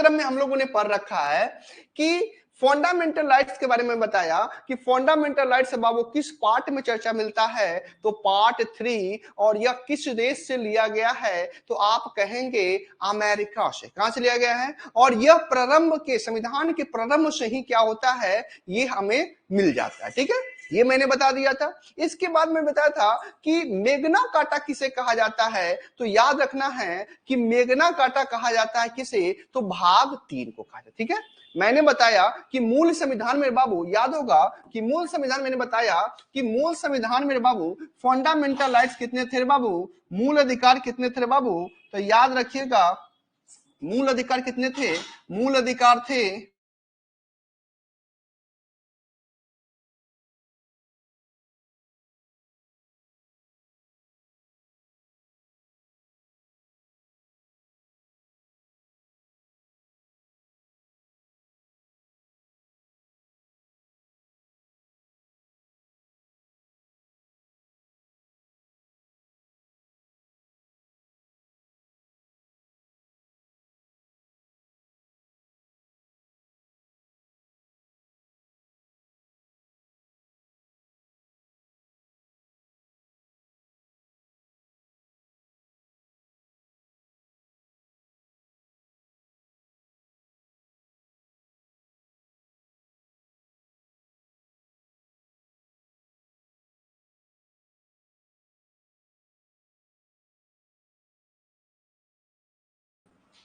क्रम में हम लोगों ने पढ़ रखा है कि फंडामेंटल राइट्स के बारे में बताया कि फंडामेंटल राइट्स से बाबू किस पार्ट में चर्चा मिलता है, तो पार्ट 3, और यह किस देश से लिया गया है, तो आप कहेंगे अमेरिका से। कहां से लिया गया है? और यह प्रारंभ के संविधान के प्रारंभ से ही क्या होता है, ये हमें मिल जाता है। ठीक है, ये मैंने बता दिया था। इसके बाद मैं बताया था कि मेगना कार्टा किसे कहा जाता है, तो याद रखना है कि मेगना कार्टा कहा जाता है किसे, तो भाग 3 को कहा जाता है। ठीक है, मैंने बताया कि मूल संविधान मेरे बाबू, याद होगा कि मूल संविधान, मैंने बताया कि मूल संविधान मेरे बाबू फंडामेंटल राइट्स कितने थे बाबू, मूल अधिकार कितने थे बाबू, तो याद रखिएगा मूल अधिकार कितने थे, मूल अधिकार थे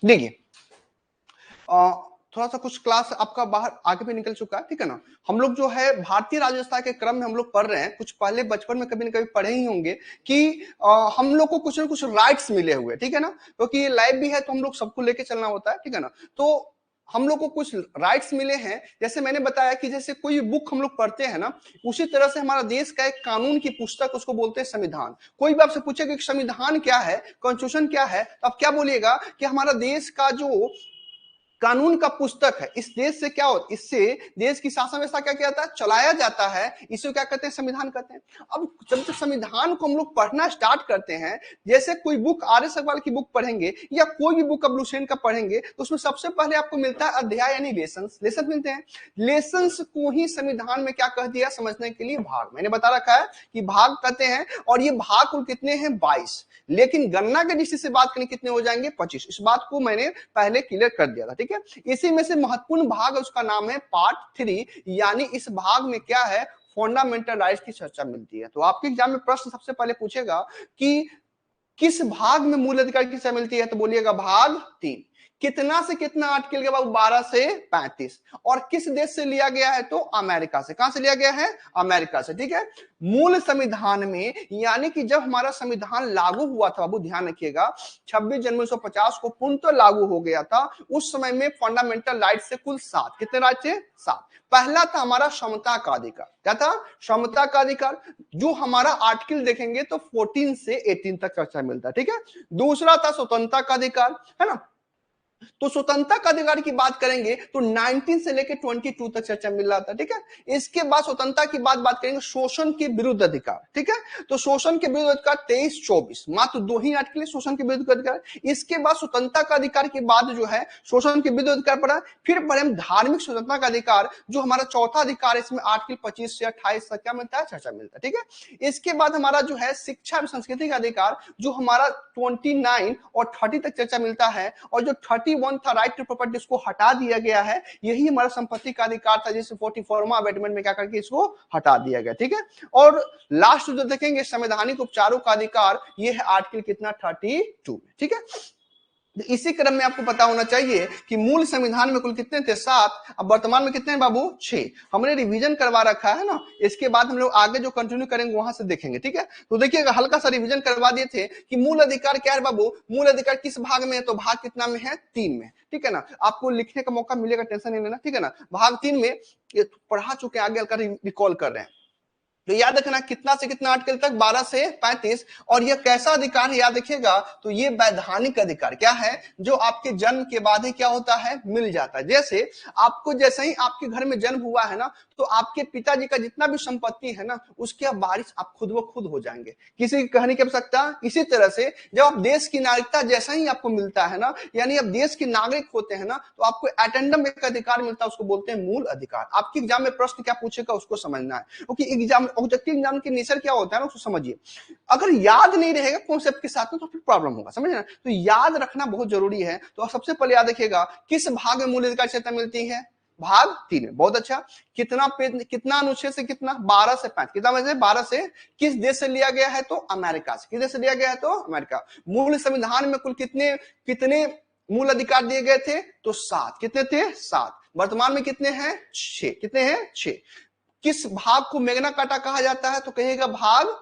देखिए थोड़ा सा कुछ क्लास आपका बाहर आगे भी निकल चुका है। ठीक है ना, हम लोग जो है भारतीय राज्य व्यवस्था के क्रम में हम लोग पढ़ रहे हैं, कुछ पहले बचपन में कभी न कभी पढ़े ही होंगे कि हम लोग को कुछ ना कुछ राइट्स मिले हुए। ठीक है ना, क्योंकि ये लाइव भी है तो हम लोग सबको लेके चलना होता है। ठीक है ना, तो हम लोग को कुछ राइट्स मिले हैं। जैसे मैंने बताया कि जैसे कोई बुक हम लोग पढ़ते हैं ना, उसी तरह से हमारा देश का एक कानून की पुस्तक, उसको बोलते हैं संविधान। कोई भी आपसे पूछेगा कि संविधान क्या है, कॉन्स्टिट्यूशन क्या है, तो आप क्या बोलिएगा कि हमारा देश का जो कानून का पुस्तक है, इस देश से क्या होता, इससे देश की शासन व्यवस्था क्या किया जाता है, चलाया जाता है, इसे क्या कहते हैं, संविधान कहते हैं। अब जब संविधान को हम लोग पढ़ना स्टार्ट करते हैं, जैसे कोई बुक आर्य सगवाल की बुक पढ़ेंगे या कोई भी बुक अब लुसेंट का पढ़ेंगे, तो उसमें सबसे पहले आपको मिलता है अध्याय यानी लेसन मिलते हैं। लेसन्स को ही संविधान में क्या कह दिया समझने के लिए, भाग। मैंने बता रखा है कि भाग कहते हैं, और ये भाग कुल कितने हैं, 22। लेकिन गणना के दृष्टि से बात करें कितने हो जाएंगे, 25। इस बात को मैंने पहले क्लियर कर दिया था। ठीक है, इसी में से महत्वपूर्ण भाग उसका नाम है पार्ट 3, यानी इस भाग में क्या है, फंडामेंटल राइट्स की चर्चा मिलती है। तो आपके एग्जाम में प्रश्न सबसे पहले पूछेगा कि किस भाग में मूल अधिकार की चर्चा मिलती है, तो बोलिएगा भाग 3। कितना से कितना आर्टिकल के बाद, 12 से 35। और किस देश से लिया गया है, तो अमेरिका से। कहां से लिया गया है, अमेरिका से। ठीक है, मूल संविधान में, यानी कि जब हमारा संविधान लागू हुआ था बाबू, ध्यान रखिएगा 26 जनवरी 1950 को पूर्णतः लागू हो गया था। उस समय में फंडामेंटल राइट से कुल 7, कितने राइट थे, 7। पहला था हमारा समता का अधिकार। क्या था, समता का अधिकार, जो हमारा आर्टिकल देखेंगे तो 14 से 18 तक चर्चा मिलता है। ठीक है, दूसरा था स्वतंत्रता का अधिकार, है ना, तो स्वतंत्रता का अधिकार की बात करेंगे तो 19 से लेकर 22 तक चर्चा मिल रहा था। ठीक है, इसके बाद स्वतंत्रता की बात करेंगे, शोषण के विरुद्ध अधिकार। ठीक है, तो शोषण के विरुद्ध अधिकार 23-24, मात्र 2 ही आर्टिकल शोषण के विरुद्ध अधिकार। इसके बाद स्वतंत्रता का अधिकार के बाद जो है शोषण के विरुद्ध अधिकार पड़ा। फिर पढ़े हम धार्मिक स्वतंत्रता का अधिकार, जो हमारा चौथा अधिकार, इसमें आर्टिकल 25 से 28 तक क्या मिलता है, चर्चा मिलता है। ठीक है, इसके बाद हमारा जो है शिक्षा और संस्कृति का अधिकार, जो हमारा 29 और 30 तक चर्चा मिलता है। और जो 31 था राइट टू प्रॉपर्टी, उसको हटा दिया गया है। यही हमारा संपत्ति का अधिकार था, जिसे 44वां अमेंडमेंट में क्या करके इसको हटा दिया गया। ठीक है, और लास्ट जो देखेंगे संवैधानिक उपचारों का अधिकार, ये है आर्टिकल कितना, 32 में। ठीक है, इसी क्रम में आपको पता होना चाहिए कि मूल संविधान में कुल कितने थे, 7। अब वर्तमान में कितने हैं बाबू, 6। हमने रिवीजन करवा रखा है ना, इसके बाद हम लोग आगे जो कंटिन्यू करेंगे वहां से देखेंगे। ठीक है, तो देखिएगा हल्का सा रिवीजन करवा दिए थे कि मूल अधिकार क्या है बाबू, मूल अधिकार किस भाग में है, तो भाग कितना में है, 3 में। ठीक है ना, आपको लिखने का मौका मिलेगा, टेंशन नहीं लेना। ठीक है ना, भाग 3 में ये पढ़ा चुके, आगे हल्का रिकॉल कर रहे हैं। तो याद रखना कितना से कितना आर्टिकल तक, 12 से 35। और यह कैसा अधिकार है याद रखिएगा, तो ये वैधानिक अधिकार क्या है, जो आपके जन्म के बाद ही क्या होता है, मिल जाता है। जैसे आपको जैसे ही आपके घर में जन्म हुआ है ना, तो आपके पिताजी का जितना भी संपत्ति है ना, उसकी आप वारिस आप खुद व खुद हो जाएंगे, किसी की कहने की आवश्यकता। इसी तरह से जब आप देश की नागरिकता जैसा ही आपको मिलता है ना, यानी आप देश के नागरिक होते हैं ना, तो आपको एटेंडम एक अधिकार मिलता है, उसको बोलते हैं मूल अधिकार। आपके एग्जाम में प्रश्न क्या पूछेगा उसको समझना है, क्योंकि एग्जाम ऑब्जेक्टिव एग्जाम के नेचर क्या होता है ना, उसको समझिए। अगर याद नहीं रहेगा कॉन्सेप्ट के साथ में तो फिर प्रॉब्लम होगा, समझ ना। तो याद रखना बहुत जरूरी है। तो सबसे पहले याद रखिएगा किस भाग में मूल अधिकार क्षमता मिलती है, भाग 3 में। बहुत अच्छा। कितना पेज, कितना अनुच्छेद से कितना, 12 से 5। कितना वजह 12 से। किस देश से लिया गया है, तो अमेरिका से। किस देश से लिया गया है, तो अमेरिका। मूल संविधान में कुल कितने कितने मूल अधिकार दिए गए थे, तो 7। कितने थे, 7। वर्तमान में कितने हैं, 6। कितने हैं, 6। किस भाग को मैग्ना कार्टा कहा जाता है, तो कहिएगा भाग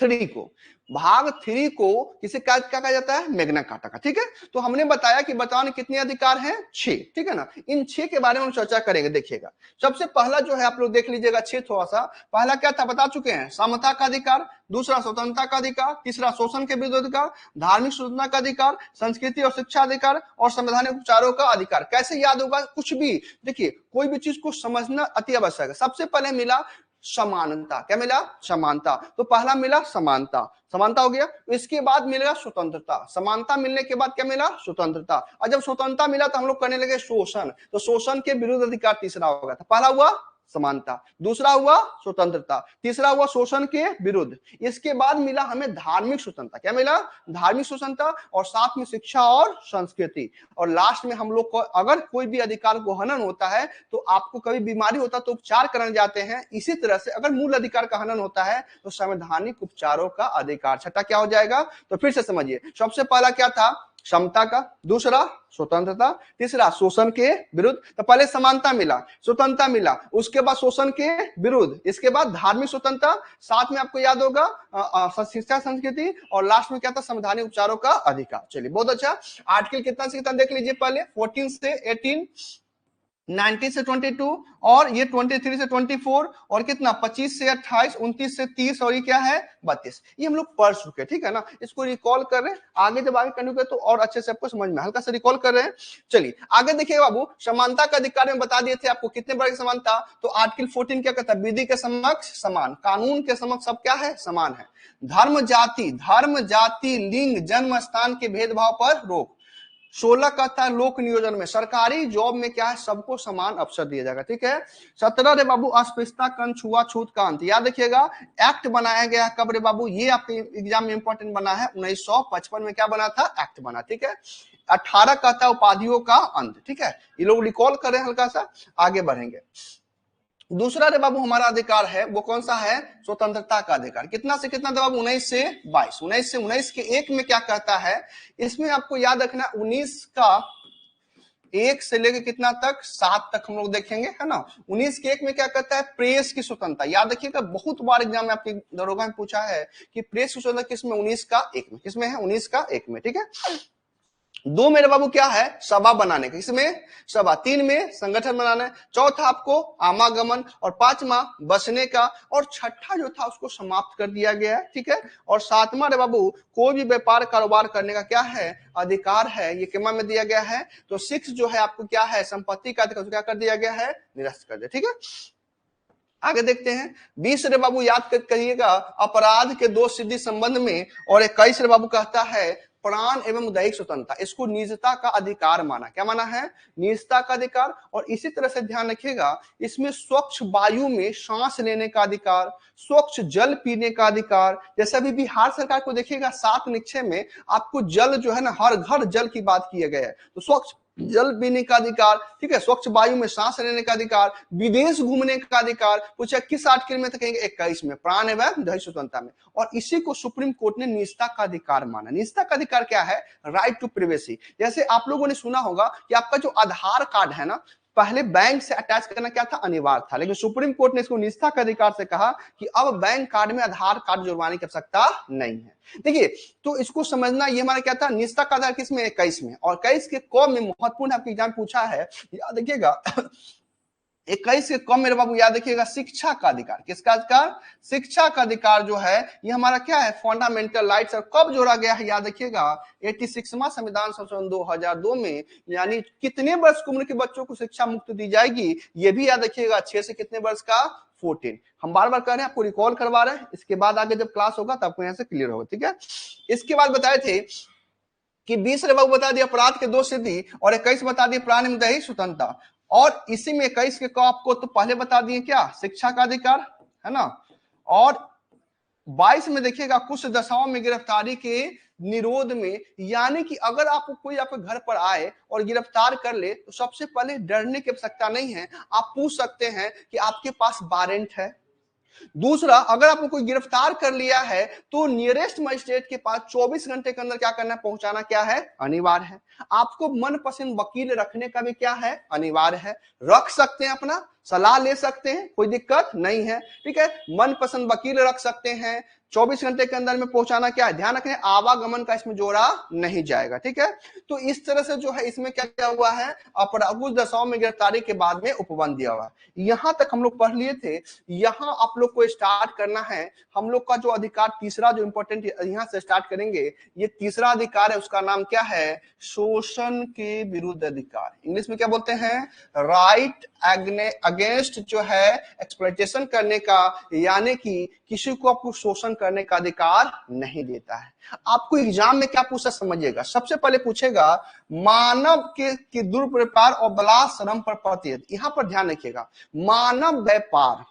3 को। भाग 3 को किसे क्या कहा जाता है, मैग्ना कार्टा का। ठीक है, तो हमने बताया कि बताओ कितने अधिकार हैं, 6। ठीक है ना। इन 6 के बारे में हम चर्चा करेंगे। देखिएगा सबसे पहला जो है, आप लोग देख लीजिएगा 6 थोड़ा सा। पहला क्या था बता चुके हैं, समता का अधिकार। दूसरा स्वतंत्रता का अधिकार। तीसरा शोषण के विरुद्ध अधिकार। धार्मिक स्वतंत्रता का अधिकार। संस्कृति और शिक्षा अधिकार। और संवैधानिक उपचारों का अधिकार। कैसे याद होगा, कुछ भी देखिए, कोई भी चीज को समझना अति आवश्यक है। सबसे पहले मिला समानता। क्या मिला, समानता। तो पहला मिला समानता, समानता हो गया। इसके बाद मिलेगा स्वतंत्रता। समानता मिलने के बाद क्या मिला, स्वतंत्रता। और जब स्वतंत्रता मिला तो हम लोग करने लगे शोषण। तो शोषण के विरुद्ध अधिकार तीसरा हो गया था। पहला हुआ समानता, दूसरा हुआ स्वतंत्रता, तीसरा हुआ शोषण के विरुद्ध। इसके बाद मिला हमें धार्मिक स्वतंत्रता। क्या मिला, धार्मिक स्वतंत्रता। और साथ में शिक्षा और संस्कृति। और लास्ट में हम लोग को अगर कोई भी अधिकार को हनन होता है, तो आपको कभी बीमारी होता तो उपचार करने जाते हैं। इसी तरह से अगर मूल अधिकार का हनन होता है तो संवैधानिक उपचारों का अधिकार। छठा क्या हो जाएगा, तो फिर से समझिए। सबसे पहला क्या था, समता का। दूसरा स्वतंत्रता। तीसरा शोषण के विरुद्ध। तो पहले समानता मिला, स्वतंत्रता मिला, उसके बाद शोषण के विरुद्ध, इसके बाद धार्मिक स्वतंत्रता, साथ में आपको याद होगा शिक्षा संस्कृति, और लास्ट में क्या था, संवैधानिक उपचारों का अधिकार। चलिए बहुत अच्छा। आर्टिकल कितना से कितना देख लीजिए पहले, 14 से 18, 19 से 22, और ये 23 से 24, और कितना 25 से 28, 29 से 30, और ये क्या है 32। ये हम लोग पढ़ चुके, ठीक है ना। इसको रिकॉल कर रहे हैं, आगे जब आगे कंटिन्यू करें तो और अच्छे से आपको समझ में, हल्का सा रिकॉल कर रहे हैं। चलिए आगे देखिए बाबू, समानता का अधिकार में बता दिए थे आपको कितने बड़े की समानता। तो आर्टिकल 14 क्या कहता है, विधि के समक्ष समान, कानून के समक्ष सब क्या है, समान है। धर्म जाति लिंग जन्म स्थान के भेदभाव पर रोक। 16 कहता है लोक नियोजन में, सरकारी जॉब में क्या है, सबको समान अवसर दिया जाएगा। ठीक है। 17 रे बाबू, अस्पृश्यता का अंत, छुआछूत का अंत। याद रखिएगा एक्ट बनाया गया कब रे बाबू, ये आपके एग्जाम में इंपॉर्टेंट बना है, 1955 में क्या बना था, एक्ट बना। ठीक है। 18 कहता है उपाधियों का अंत। ठीक है, ये लोग रिकॉल कर रहे हैं, हल्का सा आगे बढ़ेंगे। दूसरा रे बाबू हमारा अधिकार है वो कौन सा है, स्वतंत्रता का अधिकार। कितना से कितना था बाबू, 19 से 22। 19 से 19 के 1 में क्या कहता है, इसमें आपको याद रखना 19 का 1 से लेकर कितना तक, 7 तक हम लोग देखेंगे, है ना। 19 के 1 में क्या कहता है, प्रेस की स्वतंत्रता। याद रखिएगा बहुत बार एग्जाम में आपके दरोगा में पूछा है कि प्रेस की स्वतंत्रता किसमें, 19 का 1 में। किसमें है, 19 का 1 में। ठीक है। 2 मेरे बाबू क्या है, सभा बनाने का। इसमें सभा। 3 में संगठन बनाना है। चौथा आपको आवागमन, और 5वां बसने का, और छठा जो था उसको समाप्त कर दिया गया है। ठीक है। और 7वां रे बाबू, कोई भी व्यापार कारोबार करने का क्या है, अधिकार है, ये केमा में दिया गया है। तो 6 जो है आपको क्या है, संपत्ति का अधिकार, क्या कर दिया गया है, निरस्त कर दिया। ठीक है। आगे देखते हैं। 20 रे बाबू याद करिएगा, अपराध के दोष सिद्धि संबंध में। और 21 रे बाबू कहता है प्राण एवं दैहिक स्वतंत्रता, इसको निजता का अधिकार माना। क्या माना है, निजता का अधिकार। और इसी तरह से ध्यान रखिएगा, इसमें स्वच्छ वायु में सांस लेने का अधिकार, स्वच्छ जल पीने का अधिकार। जैसे अभी बिहार सरकार को देखिएगा 7 निश्चय में आपको जल जो है ना, हर घर जल की बात किया गया है। तो स्वच्छ जल पीने का अधिकार, ठीक है, स्वच्छ वायु में सांस लेने का अधिकार, विदेश घूमने का अधिकार। पूछा किस आर्टिकल में, तो कहेंगे 21 में, प्राण एवं दैहिक स्वतंत्रता में। और इसी को सुप्रीम कोर्ट ने निजता का अधिकार माना। निजता का अधिकार क्या है, राइट टू प्रिवेसी। जैसे आप लोगों ने सुना होगा कि आपका जो आधार कार्ड है ना, पहले बैंक से अटैच करना क्या था, अनिवार्य था, लेकिन सुप्रीम कोर्ट ने इसको निजता के अधिकार से कहा कि अब बैंक कार्ड में आधार कार्ड जुड़वाने की आवश्यकता नहीं है। देखिए, तो इसको समझना, ये हमारा क्या था, निजता का आधार किसमें, 21 में। और 21 के क में महत्वपूर्ण आपके एग्जाम पूछा है, याद देखिएगा 21 के कम मेरे बाबू याद रखिएगा, शिक्षा का अधिकार। किसका अधिकार? शिक्षा का अधिकार जो है ये हमारा क्या है, फंडामेंटल राइट्स। और कब जोड़ा गया है याद रखिएगा, 86वां संविधान संशोधन 2002 में। यानी कितने वर्ष की उम्र के बच्चों को शिक्षा मुक्त दी जाएगी, ये भी याद रखिएगा, 6 से कितने वर्ष का, 14। हम बार बार कह रहे हैं, आपको रिकॉल करवा रहे हैं, इसके बाद आगे जब क्लास होगा तब आपको यहां से क्लियर होगा, ठीक है। इसके बाद बताए थे कि 20 बाबू बता दिया अपराध के 2 सिद्धि, और 21 बता दिए प्राण में दैहिक स्वतंत्रता। और इसी में 21 के आपको तो पहले बता दिए क्या, शिक्षा का अधिकार, है ना। और 22 में देखिएगा कुछ दशाओं में गिरफ्तारी के निरोध में, यानी कि अगर आपको कोई आपके घर पर आए और गिरफ्तार कर ले तो सबसे पहले डरने की आवश्यकता नहीं है, आप पूछ सकते हैं कि आपके पास वारंट है। दूसरा, अगर आपको कोई गिरफ्तार कर लिया है तो नियरेस्ट मजिस्ट्रेट के पास 24 घंटे के अंदर क्या करना है, पहुंचाना क्या है, अनिवार्य है। आपको मनपसंद वकील रखने का भी क्या है, अनिवार्य है। रख सकते हैं, अपना सलाह ले सकते हैं, कोई दिक्कत नहीं है, ठीक है। मनपसंद वकील रख सकते हैं, 24 घंटे के अंदर में पहुंचाना क्या है, ध्यान रखें आवागमन का इसमें जोड़ा नहीं जाएगा, ठीक है। तो इस तरह से जो है इसमें क्या क्या हुआ है, अपराध दशाओं में गिरफ्तारी के बाद में उपबंध दिया हुआ। यहां तक हम लोग पढ़ लिए थे। यहां आप लोग को स्टार्ट करना है, हम लोग का जो अधिकार तीसरा जो इंपॉर्टेंट यहां से स्टार्ट करेंगे। ये तीसरा अधिकार है, उसका नाम क्या है, शोषण के विरुद्ध अधिकार। इंग्लिश में क्या बोलते हैं, राइट अगेंस्ट जो है एक्सप्लॉयटेशन करने का, यानी कि किसी को आपको शोषण करने का अधिकार नहीं देता है। आपको एग्जाम में क्या पूछा समझिएगा, सबसे पहले पूछेगा मानव के दुर्व्यापार और बलात्श्रम पर प्रतिबंध। यहां पर ध्यान रखिएगा, मानव व्यापार,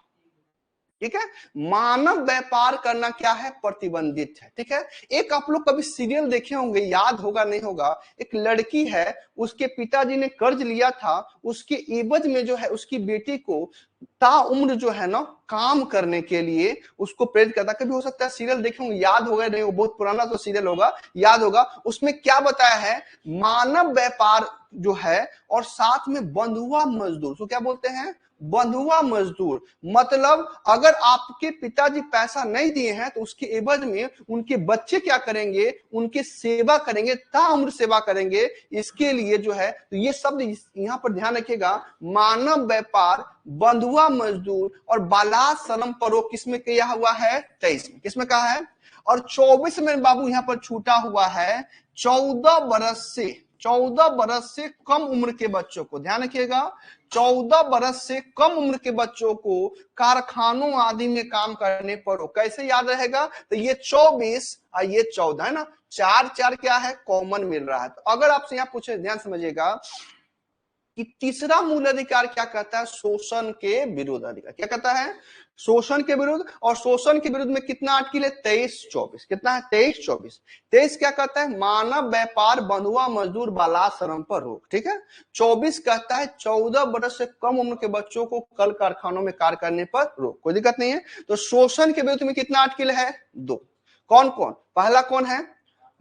ठीक है, मानव व्यापार करना क्या है, प्रतिबंधित है, ठीक है। एक आप लोग कभी सीरियल देखे होंगे, याद होगा नहीं होगा, एक लड़की है, उसके पिताजी ने कर्ज लिया था, उसके एवज में जो है उसकी बेटी को ताउम्र जो है ना काम करने के लिए उसको प्रेरित करता। कभी हो सकता है सीरियल देखे होंगे, याद होगा नहीं, वो बहुत पुराना तो सीरियल होगा, याद होगा। उसमें क्या बताया है, मानव व्यापार जो है और साथ में बंधुआ मजदूर, तो क्या बोलते हैं, बंधुआ मजदूर। मतलब अगर आपके पिताजी पैसा नहीं दिए हैं तो उसके एवज में उनके बच्चे क्या करेंगे, उनके सेवा करेंगे, ताउम्र सेवा करेंगे। इसके लिए जो है, तो ये शब्द यहां पर ध्यान रखिएगा, मानव व्यापार, बंधुआ मजदूर और बालाश्रम परोह किसमें किया हुआ है, 23 में। किसमें कहा है, और 24 में बाबू यहां पर छूटा हुआ है 14 बरस से कम उम्र के बच्चों को, ध्यान रखिएगा, 14 बरस से कम उम्र के बच्चों को कारखानों आदि में काम करने पर हो। कैसे याद रहेगा, तो ये 24 और ये 14 है ना, 4 क्या है, कॉमन मिल रहा है। तो अगर आपसे यहाँ पूछे, ध्यान समझिएगा कि तीसरा मूल अधिकार क्या कहता है, शोषण के विरुद्ध अधिकार। क्या कहता है, शोषण के विरुद्ध। और शोषण के विरुद्ध में कितना आर्टिकल है, 23-24। कितना है, 23-24। 23 क्या कहता है, मानव व्यापार, बंधुआ मजदूर, बालाश्रम पर रोक, ठीक है। 24 कहता है 14 वर्ष से कम उम्र के बच्चों को कल कारखानों में कार्य करने पर रोक, कोई दिक्कत नहीं है। तो शोषण के विरुद्ध में कितना आर्टिकल है, 2। कौन कौन, पहला कौन है,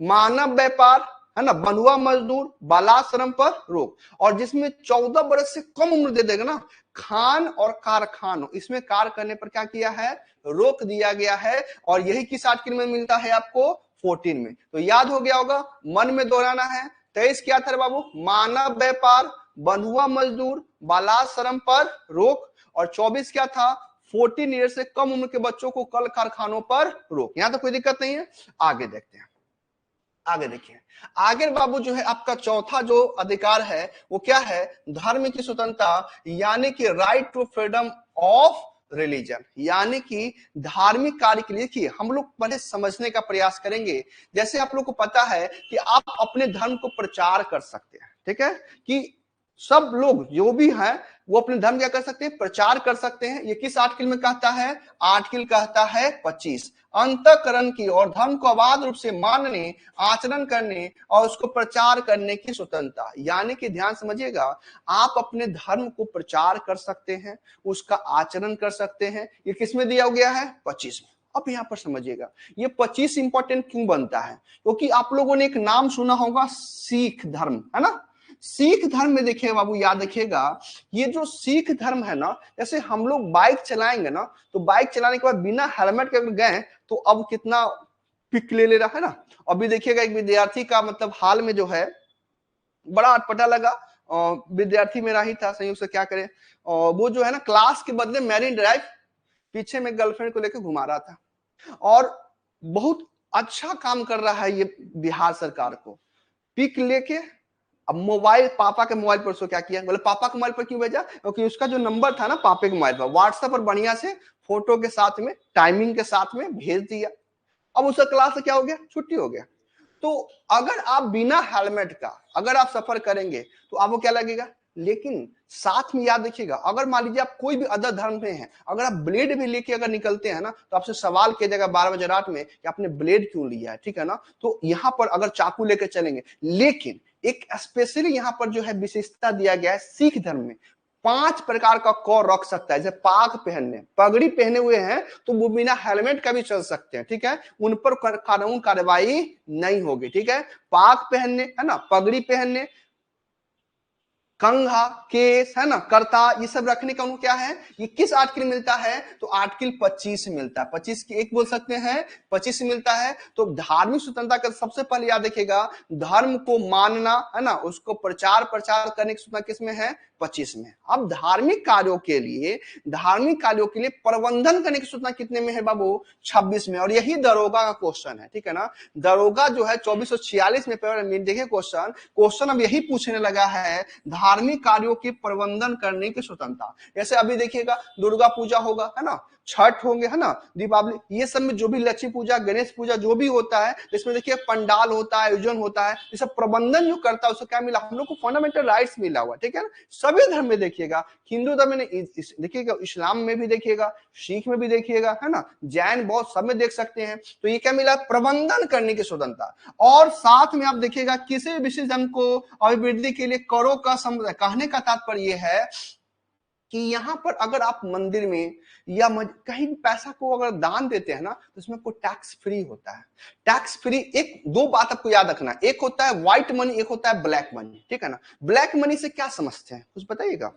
मानव व्यापार, है ना, बंधुआ मजदूर, बालाश्रम पर रोक। और जिसमें 14 वर्ष से कम उम्र दे देगा ना, खान और कारखानों, इसमें कार्य करने पर क्या किया है, रोक दिया गया है। और यही किस आर्टिकल में मिलता है आपको, 14 में। तो याद हो गया होगा, मन में दोहराना है। 23 क्या था बाबू, मानव व्यापार, बंधुआ मजदूर, बालाश्रम पर रोक। और 24 क्या था, 14 ईयर से कम उम्र के बच्चों को कल कारखानों पर रोक। यहां तो कोई दिक्कत नहीं है। आगे देखते हैं, आगे देखिए, आगे बाबू जो है आपका चौथा जो अधिकार है वो क्या है, धर्म की स्वतंत्रता, यानी कि right to freedom of religion, यानी कि धार्मिक कार्य के लिए। देखिए हम लोग पहले समझने का प्रयास करेंगे। जैसे आप लोग को पता है कि आप अपने धर्म को प्रचार कर सकते हैं, ठीक है, कि सब लोग जो भी हैं वो अपने धर्म क्या कर सकते हैं, प्रचार कर सकते हैं। ये किस आर्टिकल में कहता है, आर्टिकल कहता है 25, अंतःकरण की और धर्म को अबाध रूप से मानने, आचरण करने और उसको प्रचार करने की स्वतंत्रता। यानी कि ध्यान समझिएगा, आप अपने धर्म को प्रचार कर सकते हैं, उसका आचरण कर सकते हैं। ये किसमें दिया गया है, 25 में। अब यहां पर समझिएगा ये 25 इंपॉर्टेंट क्यों बनता है, क्योंकि आप लोगों ने एक नाम सुना होगा, सिख धर्म, है ना। सिख धर्म में देखिए बाबू, याद रखिएगा, ये जो सिख धर्म है ना, जैसे हम लोग बाइक चलाएंगे ना, तो बाइक चलाने के बाद बिना हेलमेट के गए तो अब कितना पिक ले रहा है ना। अभी देखिएगा एक विद्यार्थी का मतलब हाल में जो है बड़ा अटपटा लगा, विद्यार्थी मेरा ही था, संयोग से क्या करे, वो जो है ना क्लास के बदले मैरिन ड्राइव पीछे में गर्लफ्रेंड को लेकर घुमा रहा था। और बहुत अच्छा काम कर रहा है ये बिहार सरकार को, पिक लेके अब मोबाइल, पापा के मोबाइल पर उसको क्या किया, बोले पापा के मोबाइल पर क्यों भेजा, क्योंकि उसका जो नंबर था ना पापा के मोबाइल पर, व्हाट्सएप पर बढ़िया से फोटो के साथ में टाइमिंग के साथ में भेज दिया। अब उसका क्लास से क्या हो गया, छुट्टी हो गया। तो अगर आप बिना हेलमेट का अगर आप सफर करेंगे तो आपको क्या लगेगा, लेकिन साथ में याद रखिएगा, अगर मान लीजिए आप कोई भी अदर धर्म में हैं, अगर आप ब्लेड भी लेके अगर निकलते हैं ना, तो आपसे सवाल किया जाएगा 12 बजे रात में कि आपने ब्लेड क्यों लिया है, ठीक है ना। तो यहां पर अगर चाकू लेकर चलेंगे, लेकिन एक स्पेशली यहां पर जो है विशेषता दिया गया है, सिख धर्म में 5 प्रकार का कौर रख सकता है। जैसे पाग पहनने, पगड़ी पहने हुए हैं तो वो बिना हेलमेट का भी चल सकते हैं, ठीक है, उन पर कानून कार्रवाई नहीं होगी, ठीक है। पाग पहनने, है ना, पगड़ी पहनने, कंघा, केस, है ना, करता, ये सब रखने का उनको क्या है, ये किस आर्टिकल मिलता है, तो आर्टिकल 25 मिलता है, 25 की एक बोल सकते हैं, 25 मिलता है। तो धार्मिक स्वतंत्रता का सबसे पहले याद रखिएगा, धर्म को मानना, है ना, उसको प्रचार प्रचार करने की स्वतंत्रता किसमें है, 25 में। अब धार्मिक कार्यों के लिए, धार्मिक कार्यों के लिए प्रबंधन करने की स्वतंत्रता कितने में है बाबू, 26 में। और यही दरोगा का क्वेश्चन है, ठीक है ना, दरोगा जो है 2446 में पेपर में देखिए क्वेश्चन अब यही पूछने लगा है, धार्मिक कार्यों के प्रबंधन करने की स्वतंत्रता। जैसे अभी देखिएगा दुर्गा पूजा होगा, है ना, छठ होंगे, है ना, दीपावली, ये सब में जो भी लक्ष्मी पूजा, गणेश पूजा जो भी होता है, इसमें देखिए पंडाल होता है, आयोजन होता है, ये सब प्रबंधन जो करता है उसको क्या मिला, हम लोग को फंडामेंटल राइट्स मिला हुआ, ठीक है ना। सभी धर्म में देखिएगा, हिंदू धर्म में देखिएगा, इस्लाम में भी देखिएगा, सिख में भी देखिएगा, है ना, जैन बौद्ध सब में देख सकते हैं। तो ये क्या मिला, प्रबंधन करने की स्वतंत्रता। और साथ में आप देखिएगा किसी भी विशेष धर्म को अभिवृद्धि के लिए करों का समुदाय, कहने का तात्पर्य है कि यहां पर अगर आप मंदिर में या कहीं भी पैसा को अगर दान देते हैं ना, तो उसमें आपको टैक्स फ्री होता है। टैक्स फ्री, एक दो बात आपको याद रखना, एक होता है व्हाइट मनी, एक होता है ब्लैक मनी, ठीक है ना। ब्लैक मनी से क्या समझते हैं, कुछ बताइएगा,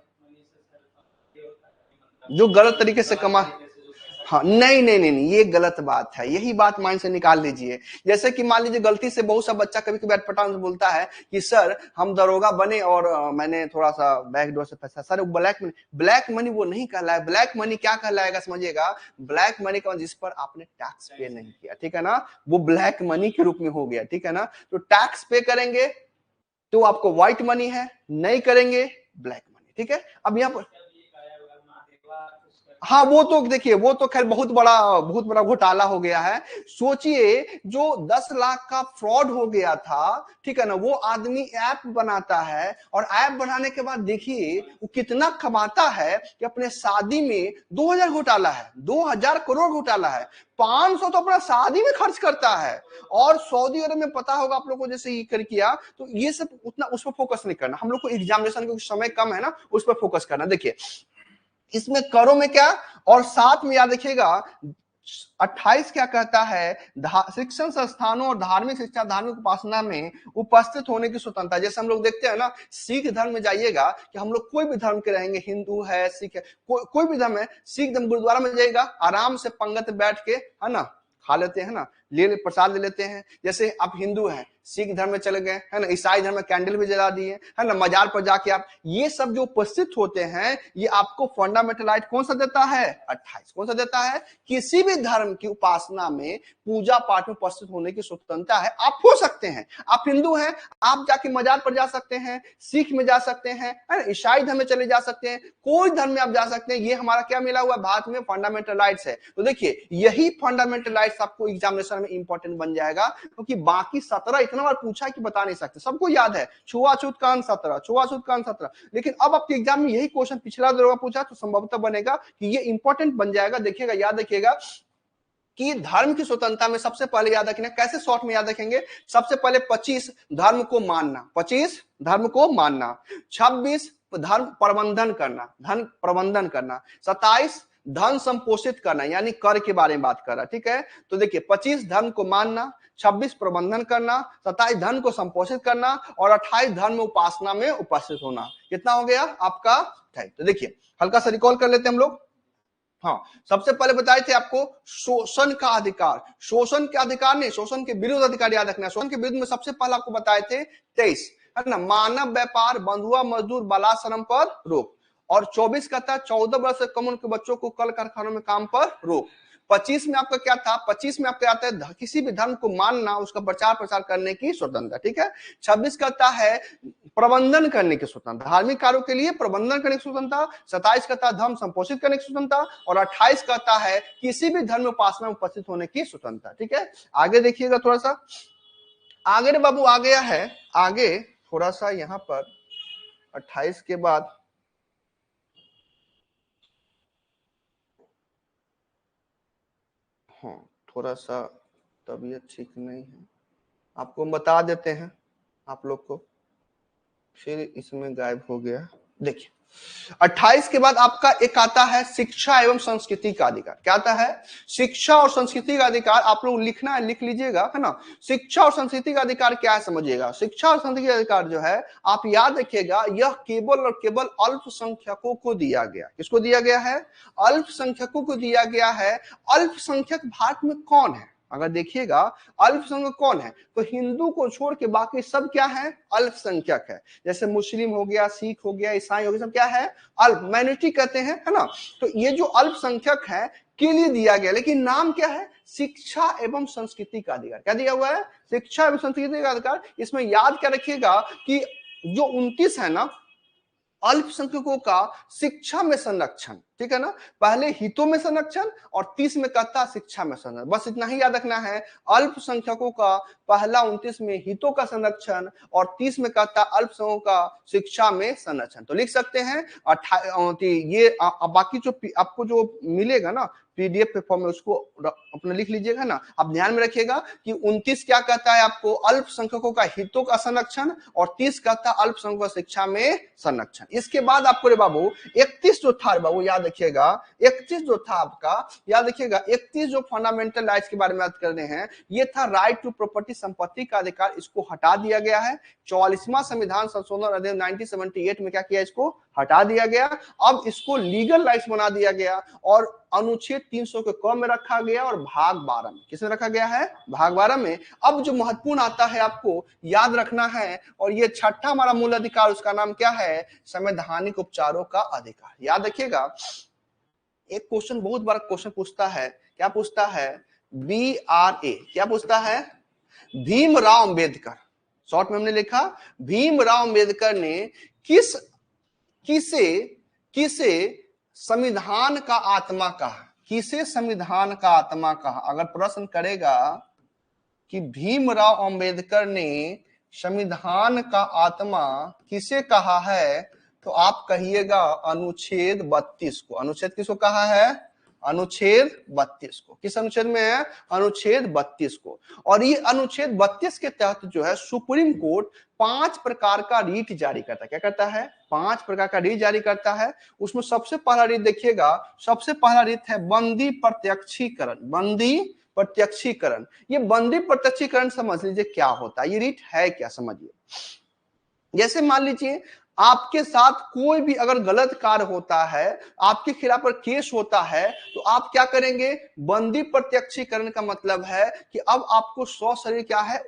जो गलत तरीके से कमा, हाँ, नहीं नहीं नहीं नहीं, ये गलत बात है, यही बात माइंड से निकाल लीजिए। जैसे कि मान लीजिए गलती से बहुत सा बच्चा कभी कभी अटपटांग से बोलता है कि सर हम दरोगा बने और मैंने थोड़ा सा बैकडोर से पैसा, sir black money, black money वो नहीं कहलाए। ब्लैक मनी क्या कहलाएगा समझिएगा, ब्लैक मनी का जिस पर आपने टैक्स पे नहीं किया, ठीक है ना, वो ब्लैक मनी के रूप में हो गया, ठीक है ना। तो टैक्स पे करेंगे तो आपको व्हाइट मनी है, नहीं करेंगे ब्लैक मनी, ठीक है। अब यहाँ पर हाँ, वो तो देखिए, वो तो खैर बहुत बड़ा घोटाला हो गया है। सोचिए जो 10 लाख का फ्रॉड हो गया था, ठीक है ना, वो आदमी ऐप बनाता है और ऐप बनाने के बाद देखिए वो कितना कमाता है कि अपने शादी में 2000 घोटाला है, 2000 करोड़ घोटाला है, 500 तो अपना शादी में खर्च करता है। और सऊदी अरब में पता होगा आप लोग को, जैसे ये कर किया, तो ये सब उतना उस पर फोकस नहीं करना, हम लोग को एग्जामिनेशन क्योंकि समय कम है ना, उस पर फोकस करना। देखिए इसमें करों में क्या, और साथ में याद रखिएगा 28 क्या कहता है, शिक्षण संस्थानों और धार्मिक शिक्षा, धार्मिक उपासना में उपस्थित होने की स्वतंत्रता। जैसे हम लोग देखते हैं ना, सिख धर्म में जाइएगा कि हम लोग कोई भी धर्म के रहेंगे, हिंदू है, सिख है, कोई भी धर्म है, सिख धर्म गुरुद्वारा में जाइएगा आराम से पंगत बैठ के, है ना, खा लेते हैं ना, ले प्रसाद ले लेते हैं। जैसे आप हिंदू हैं, सिख धर्म में चले गए, है ना, ईसाई धर्म में कैंडल भी जला दिए, है ना, मजार पर जाके आप, ये सब जो उपस्थित होते हैं, ये आपको फंडामेंटल राइट कौन सा देता है, 28 कौन सा देता है, किसी भी धर्म की उपासना में, पूजा पाठ में उपस्थित होने की स्वतंत्रता है। आप हो सकते हैं, आप हिंदू हैं, आप जाके मजार पर जा सकते हैं, सिख में जा सकते हैं, है ना, ईसाई धर्म में चले जा सकते हैं, कोई धर्म में आप जा सकते हैं। ये हमारा क्या मिला हुआ भारत में, फंडामेंटल राइट्स है। तो देखिए यही फंडामेंटल राइट्स आपको एग्जामिनेशन में इंपॉर्टेंट बन जाएगा, क्योंकि बाकी 17 इतना बार पूछा कि बता नहीं सकते, सबको याद है, छुआछूत कांड 17, छुआछूत कांड 17, लेकिन अब आपके एग्जाम में यही क्वेश्चन पिछला दरोगा पूछा तो संभवतः बनेगा कि ये इंपॉर्टेंट बन जाएगा। देखिएगा, याद रखिएगा कि धर्म की स्वतंत्रता में सबसे पहले याद रखना, कैसे शॉर्ट में याद रखेंगे, सबसे पहले 25 धर्म को मानना, 25 धर्म को मानना, 26 धर्म प्रबंधन करना, धन प्रबंधन करना, 27 धन संपोषित करना, यानी कर के बारे में बात कर रहा, ठीक है। तो देखिए 25 धर्म को मानना, 26 प्रबंधन करना, 27 धन को संपोषित करना और 28 धर्म में उपासना में उपस्थित होना। कितना हो गया आपका? तो देखिए हल्का सा रिकॉल कर लेते हैं हम लोग। हाँ, सबसे पहले बताए थे आपको शोषण का अधिकार, शोषण के अधिकार नहीं, शोषण के विरुद्ध अधिकार याद रखना। शोषण के विरुद्ध में सबसे पहले आपको बताए थे 23, है ना, मानव व्यापार, बंधुआ मजदूर, बाला श्रम पर रोक। और 24 कहता है 14 वर्ष से कम उम्र के बच्चों को कल कारखानों में काम पर रोक। 25 में आपका क्या था, 25 में आपका आता है किसी भी धर्म को मानना, उसका प्रचार प्रसार करने की स्वतंत्रता, ठीक है। 26 कहता है प्रबंधन करने की स्वतंत्रता, धार्मिक कार्यों के लिए प्रबंधन करने की स्वतंत्रता। 27 कहता है धर्म संपोषित करने की स्वतंत्रता। और 28 कहता है किसी भी धर्म उपासना में उपस्थित होने की स्वतंत्रता, ठीक है। आगे देखिएगा थोड़ा सा, आगे रे बाबू आ गया है, आगे थोड़ा सा यहां पर 28 के बाद हाँ थोड़ा सा तबीयत ठीक नहीं है, आपको हम बता देते हैं आप लोग को, फिर इसमें गायब हो गया। देखिए 28 के बाद आपका एक आता है शिक्षा एवं संस्कृति का अधिकार। क्या आता है, शिक्षा और संस्कृति का अधिकार। आप लोग लिखना है, लिख लीजिएगा, है ना। शिक्षा और संस्कृति का अधिकार क्या है समझिएगा। शिक्षा और संस्कृति का अधिकार जो है आप याद रखिएगा, यह केवल और केवल अल्पसंख्यकों को दिया गया। किसको दिया गया है, अल्पसंख्यकों को दिया गया है। अल्पसंख्यक भारत में कौन है, अगर देखिएगा अल्पसंख्यक कौन है, तो हिंदू को छोड़ के बाकी सब क्या है, अल्पसंख्यक है। जैसे मुस्लिम हो गया, सिख हो गया, ईसाई हो गया, सब क्या है, अल्प, माइनॉरिटी कहते हैं, है ना। तो ये जो अल्पसंख्यक है के लिए दिया गया, लेकिन नाम क्या है, शिक्षा एवं संस्कृति का अधिकार। क्या दिया हुआ है, शिक्षा एवं संस्कृति का अधिकार। इसमें याद क्या रखिएगा कि जो 29 है ना, अल्पसंख्यकों का शिक्षा में संरक्षण, ठीक है ना, पहले हितों में संरक्षण और 30 में कहता शिक्षा में संरक्षण। बस इतना ही याद रखना है, अल्पसंख्यकों का पहला 29 में हितों का संरक्षण और 30 में कहता अल्पसंख्यकों का शिक्षा में संरक्षण। तो लिख सकते हैं ये बाकी जो आपको जो मिलेगा ना पीडीएफ पे फॉर्म में, उसको अपने लिख लीजिएगा ना। अब ध्यान में रखिएगा कि 29 क्या कहता है आपको, अल्पसंख्यकों का हितों का संरक्षण, और 30 कहता है अल्पसंख्यकों शिक्षा में संरक्षण। इसके बाद आपको रे बाबू 31 जो था बाबू याद रखिएगा, 31 जो था आपका याद रखिएगा, 31 जो फंडामेंटल राइट्स के बारे में बात कर रहे हैं, ये था राइट टू प्रॉपर्टी, संपत्ति का अधिकार। इसको हटा दिया गया है। 44वां संविधान संशोधन अधिनियम 1978 में क्या किया, इसको हटा दिया गया। अब इसको लीगल राइट्स बना दिया गया और अनुच्छेद 300 के क में रखा गया और भाग 12 में, किसमें रखा गया है, भाग 12 में। अब जो महत्वपूर्ण आता है आपको याद रखना है, और ये छठा हमारा मूल अधिकार, उसका नाम क्या है, संवैधानिक उपचारों का अधिकार। याद रखिएगा, एक क्वेश्चन बहुत बड़ा क्वेश्चन पूछता है, क्या पूछता है, BRA क्या पूछता है, भीमराव अंबेडकर, शॉर्ट में हमने लिखा भीमराव अंबेडकर ने किसे संविधान का आत्मा कहा, किसे संविधान का आत्मा कहा। अगर प्रश्न करेगा कि भीमराव अंबेडकर ने संविधान का आत्मा किसे कहा है, तो आप कहिएगा अनुच्छेद 32 को। अनुच्छेद किसको कहा है, अनुच्छेद 32 को। किस अनुच्छेद में है, अनुच्छेद 32 को। और ये अनुच्छेद 32 के तहत जो है सुप्रीम कोर्ट 5 प्रकार का रीट जारी करता है। क्या करता है, 5 प्रकार का रीट जारी करता है। उसमें सबसे पहला रीट देखिएगा, सबसे पहला रीट है बंदी प्रत्यक्षीकरण। बंदी प्रत्यक्षीकरण, ये बंदी प्रत्यक्षीकरण समझ लीजिए क्या होता है, ये रीट है क्या समझिए। जैसे मान लीजिए आपके साथ कोई भी अगर गलत कार्य होता है, आपके खिलाफ पर केस होता है, तो आप क्या करेंगे, बंदी प्रत्यक्षीकरण का मतलब है कि अब आपको सशरीर क्या है,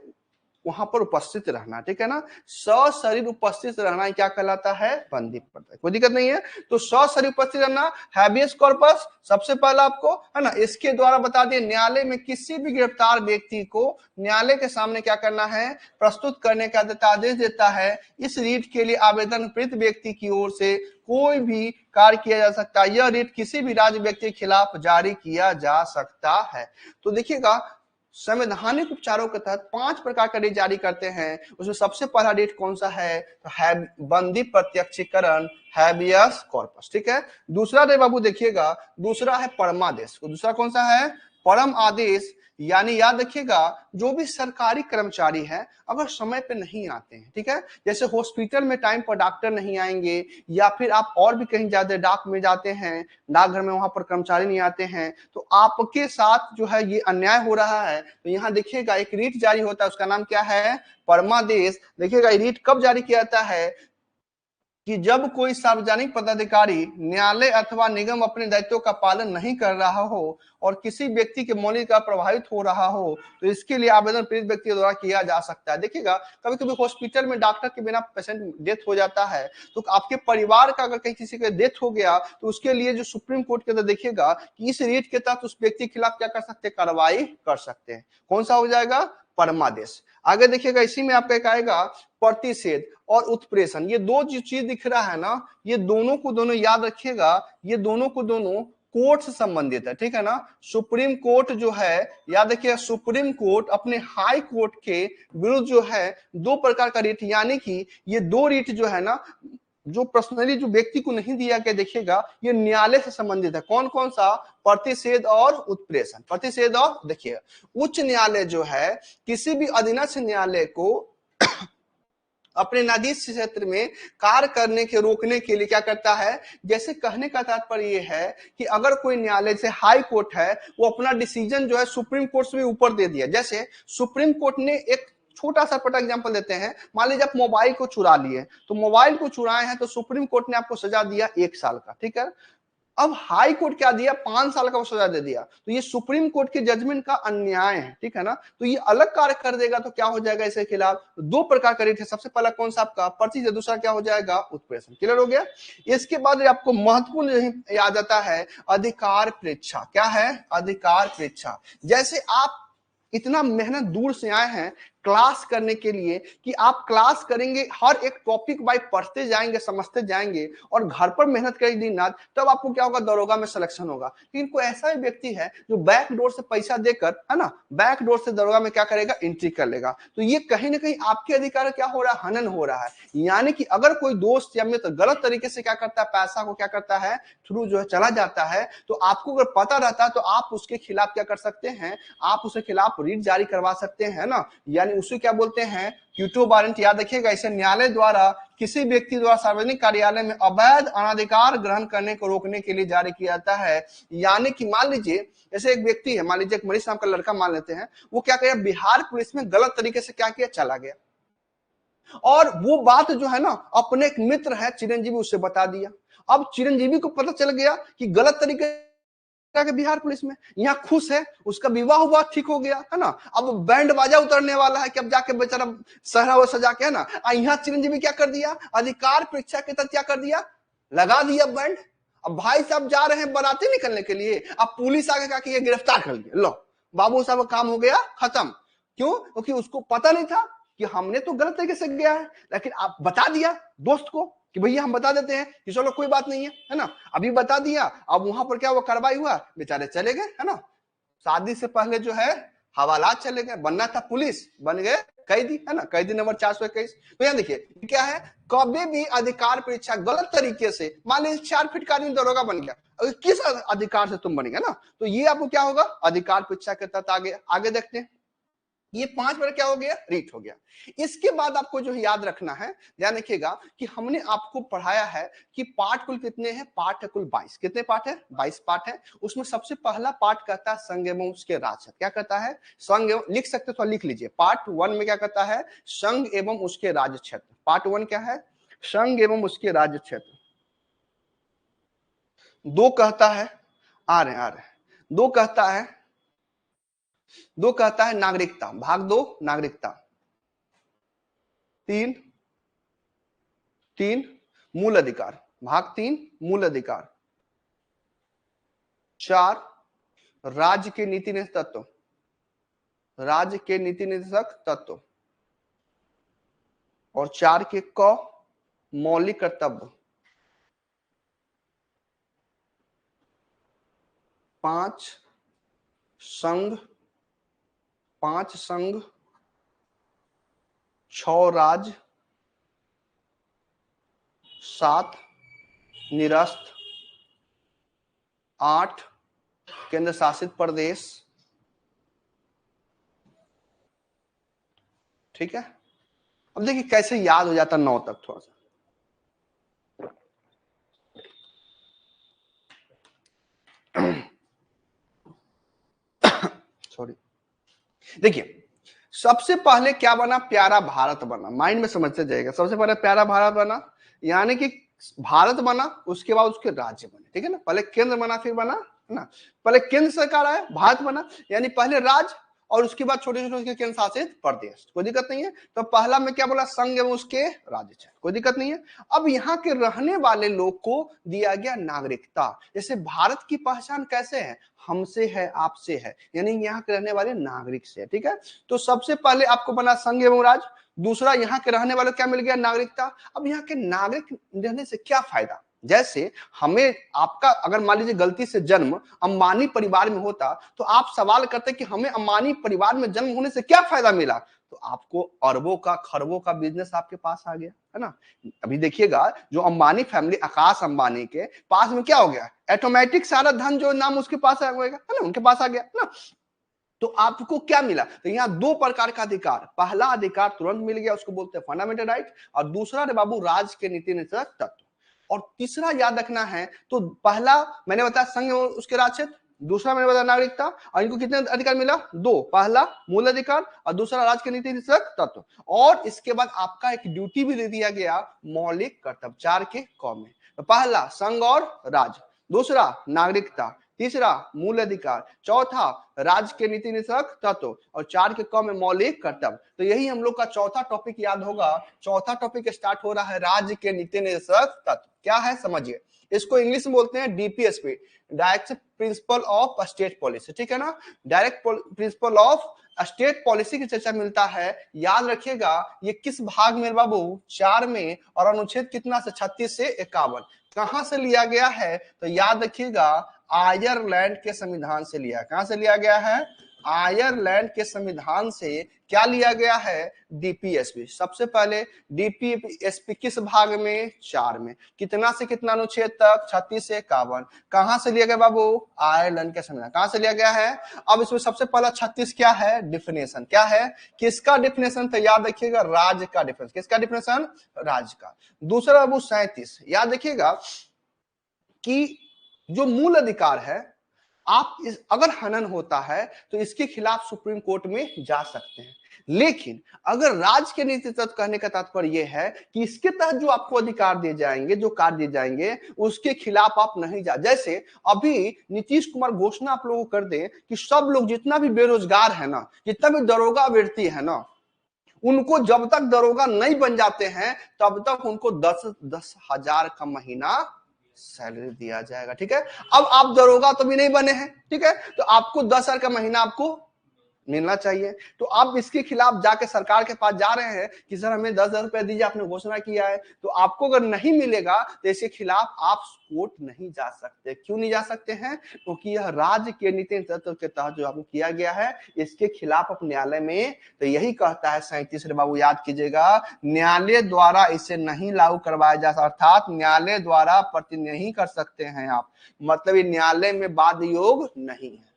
वहां पर उपस्थित रहना, ठीक है ना। सशरीर उपस्थित रहना क्या कहलाता है, बंदी प्रत्यक्ष। कोई दिक्कत नहीं है। तो सशरीर उपस्थित रहना, हैबियस कॉर्पस सबसे पहला आपको, है ना। इसके द्वारा बता दिए, न्यायालय में किसी भी गिरफ्तार व्यक्ति को न्यायालय के सामने क्या करना है, प्रस्तुत करने का आदेश देता है। इस रीट के लिए आवेदन पीड़ित व्यक्ति की ओर से कोई भी कार्य किया जा सकता है। यह रीट किसी भी राज्य व्यक्ति के खिलाफ जारी किया जा सकता है। तो देखिएगा संवैधानिक उपचारों के तहत 5 प्रकार का रीट जारी करते हैं। उसमें सबसे पहला रीट कौन सा है, तो बंदी प्रत्यक्षीकरण, हैबियस कॉर्पस, ठीक है। दूसरा रे बाबू देखिएगा, दूसरा है परमादेश। दूसरा कौन सा है, परम आदेश। यानी याद रखिएगा, जो भी सरकारी कर्मचारी है अगर समय पे नहीं आते हैं, ठीक है, जैसे हॉस्पिटल में टाइम पर डॉक्टर नहीं आएंगे, या फिर आप और भी कहीं जाते डाक में जाते हैं, डाकघर में वहां पर कर्मचारी नहीं आते हैं, तो आपके साथ जो है ये अन्याय हो रहा है। तो यहाँ देखिएगा एक रीट जारी होता है, उसका नाम क्या है, परमादेश। देखिएगा रीट कब जारी किया जाता है, कि जब कोई सार्वजनिक पदाधिकारी न्यायालय अथवा निगम अपने दायित्वों का पालन नहीं कर रहा हो और किसी व्यक्ति के मौलिक का प्रभावित हो रहा हो तो इसके लिए आवेदन पीड़ित व्यक्ति द्वारा किया जा सकता है। देखिएगा, कभी कभी हॉस्पिटल में डॉक्टर के बिना पेशेंट डेथ हो जाता है, तो आपके परिवार का अगर कहीं किसी का डेथ हो गया तो उसके लिए जो सुप्रीम कोर्ट के अंदर देखिएगा कि इस रीट के तहत उस व्यक्ति के खिलाफ क्या कर सकते हैं, कार्रवाई कर सकते हैं। कौन सा हो जाएगा, परमादेश। आगे देखिएगा, इसी में आपका एक आएगा प्रतिषेध और उत्प्रेषण। ये दो जो चीज दिख रहा है ना, ये दोनों को दोनों याद रखिएगा, ये दोनों को दोनों कोर्ट से संबंधित है, ठीक है ना। सुप्रीम कोर्ट जो है, याद रखिए, सुप्रीम कोर्ट अपने हाई कोर्ट के विरुद्ध जो है दो प्रकार का रीट, यानी कि ये दो रीट जो है ना, जो पर्सनली जो व्यक्ति को नहीं दिया गया, देखिएगा ये न्यायालय से संबंधित है। कौन कौन सा, प्रतिषेध और उत्प्रेषण। प्रतिषेध और देखिए, उच्च न्यायालय जो है किसी भी अधीनस्थ न्यायालय को अपने न्यायाधीश क्षेत्र में कार्य करने के रोकने के लिए क्या करता है, जैसे कहने का तात्पर्य यह है कि अगर कोई न्यायालय से हाई कोर्ट है, वो अपना डिसीजन जो है सुप्रीम कोर्ट से भी ऊपर दे दिया। जैसे सुप्रीम कोर्ट ने एक छोटा सा पटा एग्जांपल देते हैं, मान लीजिए आप मोबाइल को चुरा लिए, तो मोबाइल को चुराए हैं तो सुप्रीम कोर्ट ने आपको सजा दिया 1 साल का, ठीक है। अब हाई कोर्ट क्या दिया, 5 साल का सजा दे दिया। तो ये सुप्रीम कोर्ट के जजमेंट का अन्याय है, ठीक है ना। तो ये अलग कार्य कर देगा तो क्या हो जाएगा, इसके खिलाफ दो प्रकार का रीट है। सबसे पहला कौन सा, आपका प्रतिषेध, दूसरा क्या हो जाएगा, उत्प्रेषण। क्लियर हो गया। इसके बाद आपको महत्वपूर्ण याद आता है अधिकार परीक्षा। क्या है, अधिकार परीक्षा। जैसे आप इतना मेहनत दूर से आए हैं क्लास करने के लिए कि आप क्लास करेंगे, हर एक टॉपिक बाय पढ़ते जाएंगे, समझते जाएंगे और घर पर मेहनत करेंगे दिन रात, तब आपको क्या होगा, दरोगा में सिलेक्शन होगा। लेकिन कोई ऐसा भी व्यक्ति है जो बैक डोर से पैसा देकर, है ना, बैक डोर से दरोगा में क्या करेगा, एंट्री कर लेगा। तो ये कहीं ना कहीं आपके अधिकार क्या हो रहा है, हनन हो रहा है। यानी कि अगर कोई दोस्त या मित्र गलत तरीके से क्या करता है, पैसा को क्या करता है, थ्रू जो है चला जाता है, तो आपको अगर पता रहता है तो आप उसके खिलाफ क्या कर सकते हैं, आप उसके खिलाफ रीट जारी करवा सकते हैं ना। यानी उसे क्या बोलते हैं, क्यूटो वारंट। याद रखिएगा, इसे न्यायालय द्वारा किसी व्यक्ति द्वारा सार्वजनिक कार्यालय में अवैध अनाधिकार ग्रहण करने को रोकने के लिए जारी किया जाता है। यानी कि मान लीजिए, जैसे एक व्यक्ति है, मान लीजिए एक मनीष नाम का लड़का मान लेते हैं, वो क्या किया, बिहार पुलिस में गलत तरीके से क्या किया, चला गया, और वो बात जो है ना अपने एक मित्र है चिरंजीवी, उससे बता दिया। अब चिरंजीवी को पता चल गया कि गलत तरीके के बिहार पुलिस में, यहाँ खुश है, उसका विवाह हुआ, ठीक हो गया, है ना। अब बैंड बाजा उतरने वाला है कि अब जाके बेचारा सहरा वो सजा के, है ना, यहाँ चिरंजीवी क्या कर दिया, अधिकार परीक्षा के तहत क्या कर दिया, लगा दिया बैंड। अब भाई साहब जा रहे हैं बाराती निकलने के लिए, अब पुलिस आगे क्या किया, गिरफ्तार कर लिया। लो बाबू साहब का काम हो गया खत्म। क्यों, क्योंकि उसको पता नहीं था कि हमने तो गलत तरीके से गया है, लेकिन आप बता दिया दोस्त को कि भैया हम बता देते हैं कि चलो कोई बात नहीं है ना, अभी बता दिया। अब वहां पर क्या वो कार्रवाई हुआ, बेचारे चले गए, है ना। शादी से पहले जो है हवालात चले गए, बनना था पुलिस, बन गए कैदी, है ना, कैदी नंबर 421। तो यहाँ देखिए क्या है, कभी भी अधिकार परीक्षा गलत तरीके से, मान लीजिए 4 फीट का आदमी दरोगा बन गया, किस अधिकार से तुम बनेगा ना, तो ये आपको क्या होगा, अधिकार परीक्षा के तहत आगे देखते हैं। ये 5 बार क्या हो गया, रीट हो गया। इसके बाद आपको जो याद रखना है, ध्यान रखिएगा कि हमने आपको पढ़ाया है कि पाठ कुल कितने हैं, पाठ है कुल 22। कितने पाठ है, 22 पाठ है। उसमें सबसे पहला पाठ कहता है संघ एवं उसके राज क्षेत्र। क्या कहता है, संघ एवं, लिख सकते तो लिख लीजिए, पार्ट 1 में क्या कहता है, संघ एवं उसके राज्य क्षेत्र। पार्ट 1 क्या है, संघ एवं उसके राज्य क्षेत्र। 2 कहता है, आ रहे 2 कहता है, 2 कहता है नागरिकता, भाग 2 नागरिकता। 3 मूल अधिकार, भाग 3 मूल अधिकार। 4 राज्य के नीति निर्देशक तत्व, राज्य के नीति निर्देशक तत्व। और 4 के क मौलिक कर्तव्य। 5 संघ, 6 राज्य, 7 निरस्त, 8 केंद्र शासित प्रदेश। ठीक है, अब देखिए कैसे याद हो जाता 9 तक, थोड़ा सा सॉरी। देखिए सबसे पहले क्या बना, प्यारा भारत बना, माइंड में समझते जाएगा। सबसे पहले प्यारा भारत बना, यानी कि भारत बना, उसके बाद उसके राज्य बने, ठीक है ना। पहले केंद्र बना, फिर बना है ना, पहले केंद्र सरकार आया, भारत बना, यानी पहले राज्य और उसके बाद छोटे छोटे उसके केंद्र शासित प्रदेश, कोई दिक्कत नहीं है। तो पहला में क्या बोला, संघ एवं उसके राज्य, कोई दिक्कत नहीं है। अब यहाँ के रहने वाले लोग को दिया गया नागरिकता। जैसे भारत की पहचान कैसे है, हमसे है, आपसे है, यानी यहाँ के रहने वाले नागरिक से, ठीक है। तो सबसे पहले आपको बना संघ एवं राज्य, दूसरा यहाँ के रहने वालों क्या मिल गया, नागरिकता। अब यहाँ के नागरिक रहने से क्या फायदा, जैसे हमें आपका अगर मान लीजिए गलती से जन्म अंबानी परिवार में होता, तो आप सवाल करते कि हमें अंबानी परिवार में जन्म होने से क्या फायदा मिला, तो आपको अरबों का खरबों का बिजनेस आपके पास आ गया, है ना। अभी देखिएगा जो अंबानी फैमिली, आकाश अंबानी के पास में क्या हो गया, ऑटोमेटिक सारा धन जो नाम उसके पास आ गया, है ना, उनके पास आ गया ना। तो आपको क्या मिला, तो यहाँ दो प्रकार का अधिकार, पहला अधिकार तुरंत मिल गया, उसको बोलते हैं फंडामेंटल राइट, और दूसरा रे बाबू राज के नीति निषेधक तत्व, और तीसरा याद रखना है। तो पहला मैंने बताया संघ उसके राज क्षेत्र, दूसरा मैंने बताया नागरिकता, और इनको कितने अधिकार मिला, दो, पहला मूल अधिकार और दूसरा राज के नीति निषेधक तत्व। और इसके बाद आपका एक ड्यूटी भी दे दिया गया, मौलिक कर्तव्य, 4 के क में। तो पहला संघ और राज, दूसरा नागरिकता, तीसरा मूल अधिकार, चौथा राज्य के नीति निषेधक तत्व, और 4 के क में मौलिक कर्तव्य। तो यही हम लोग का चौथा टॉपिक याद होगा। चौथा टॉपिक स्टार्ट हो रहा है राज्य के नीति निषेधक तत्व, क्या है समझिए। इसको इंग्लिश में बोलते हैं DPSP, direct principle of state policy, ठीक है ना। Direct principle of state policy की चर्चा मिलता है, याद रखिएगा। ये किस भाग में बाबू, 4 में, और अनुच्छेद कितना से 36 से 51। कहां से लिया गया है, तो याद रखिएगा आयरलैंड के संविधान से लिया। कहां से लिया गया है, आयरलैंड के संविधान से क्या लिया गया है, डीपीएसपी। सबसे पहले डीपीएसपी किस भाग में, 4 में, कितना से कितना अनुच्छेद तक, 36 से 51। कहां से लिया गया बाबू, आयरलैंड के संविधान, कहां से लिया गया है। अब इसमें सबसे पहला 36 क्या है, डिफिनेशन, क्या है, किसका डिफिनेशन, तो याद रखिएगा राज्य का डिफिनेशन, किसका डिफिनेशन, राज्य का। दूसरा बाबू 37, याद रखिएगा कि जो मूल अधिकार है, आप अगर हनन होता है तो इसके खिलाफ सुप्रीम कोर्ट में जा सकते हैं। लेकिन अगर राज्य के नीति तत्व कहने का तात्पर्य यह है कि इसके तहत जो आपको अधिकार दिए जाएंगे, जो कार्य दिए जाएंगे, उसके खिलाफ आप नहीं जा। जैसे अभी नीतीश कुमार घोषणा आप लोगों को कर दे कि सब लोग जितना भी बेरोजगार है ना, जितना भी दरोगा व्यक्ति है ना, उनको जब तक दरोगा नहीं बन जाते हैं तब तक उनको 10,000 का महीना सैलरी दिया जाएगा, ठीक है। अब आप दरोगा तो भी नहीं बने हैं, ठीक है, तो आपको 10,000 का महीना आपको मिलना चाहिए। तो आप इसके खिलाफ जाके सरकार के पास जा रहे हैं कि सर हमें 10,000 रुपया दीजिए, आपने घोषणा किया है। तो आपको अगर नहीं मिलेगा तो इसके खिलाफ आप कोर्ट नहीं जा सकते। क्यों नहीं जा सकते हैं, क्योंकि यह राज्य के नीति तत्व के तहत जो आपको किया गया है, इसके खिलाफ आप न्यायालय में, तो यही कहता है 37 बाबू, याद कीजिएगा, न्यायालय द्वारा इसे नहीं लागू करवाया जा सकता, अर्थात न्यायालय द्वारा प्रति नहीं कर सकते हैं आप, मतलब ये न्यायालय में वाद योग नहीं है।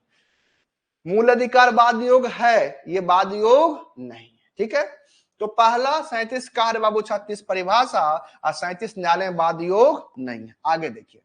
मूल अधिकार वाद योग है, ये वाद योग नहीं है, ठीक है। तो पहला 37 कार्य बाबू, 36 परिभाषा, और 37 न्यायालय में वाद योग नहीं है। आगे देखिए,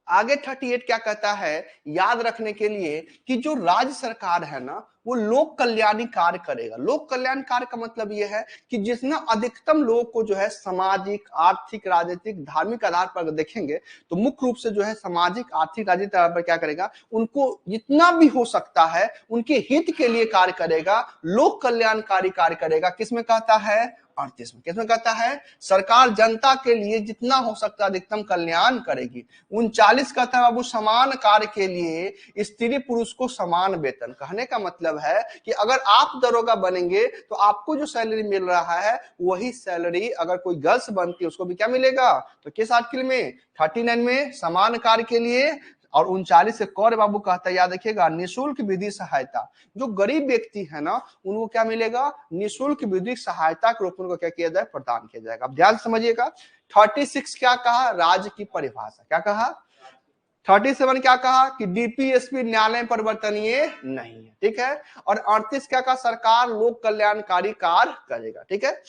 आगे 38 क्या कहता है, याद रखने के लिए कि जो राज्य सरकार है ना, वो लोक कल्याणी कार्य करेगा। लोक कल्याण कार्य का मतलब यह है कि जितना अधिकतम लोगों को जो है सामाजिक, आर्थिक, राजनीतिक, धार्मिक आधार पर देखेंगे, तो मुख्य रूप से जो है सामाजिक, आर्थिक, राजनीतिक आधार पर क्या करेगा, उनको जितना भी हो सकता है उनके हित के लिए कार्य करेगा, लोक कल्याणकारी कार्य करेगा। किसमें कहता है, 38 में। किसमें कहता है, सरकार जनता के लिए जितना हो सकता है अधिकतम कल्याण करेगी। 39 कहता है बाबू, समान कार्य के लिए स्त्री पुरुष को समान वेतन। कहने का मतलब है कि अगर आप दरोगा बनेंगे तो आपको जो सैलरी मिल रहा है वही सैलरी अगर कोई गर्ल्स बनती है उसको भी क्या मिलेगा। तो किस आर्टिकल में, 39 में, समान कार्य के लिए। और 39 से कौर बाबू कहता है, याद रखिएगा, निःशुल्क विधि सहायता। जो गरीब व्यक्ति है ना, उनको क्या मिलेगा, निःशुल्क विधि सहायता के रूप में उनको क्या किया जाए, प्रदान किया जाएगा। अब ध्यान समझिएगा, 36 क्या कहा, राज्य की परिभाषा। क्या कहा, 37 क्या कहा कि डीपीएसपी न्यायालय परिवर्तनीय नहीं है, ठीक है। और 38 क्या कहा, सरकार लोक कल्याणकारी कार्य करेगा, ठीक है।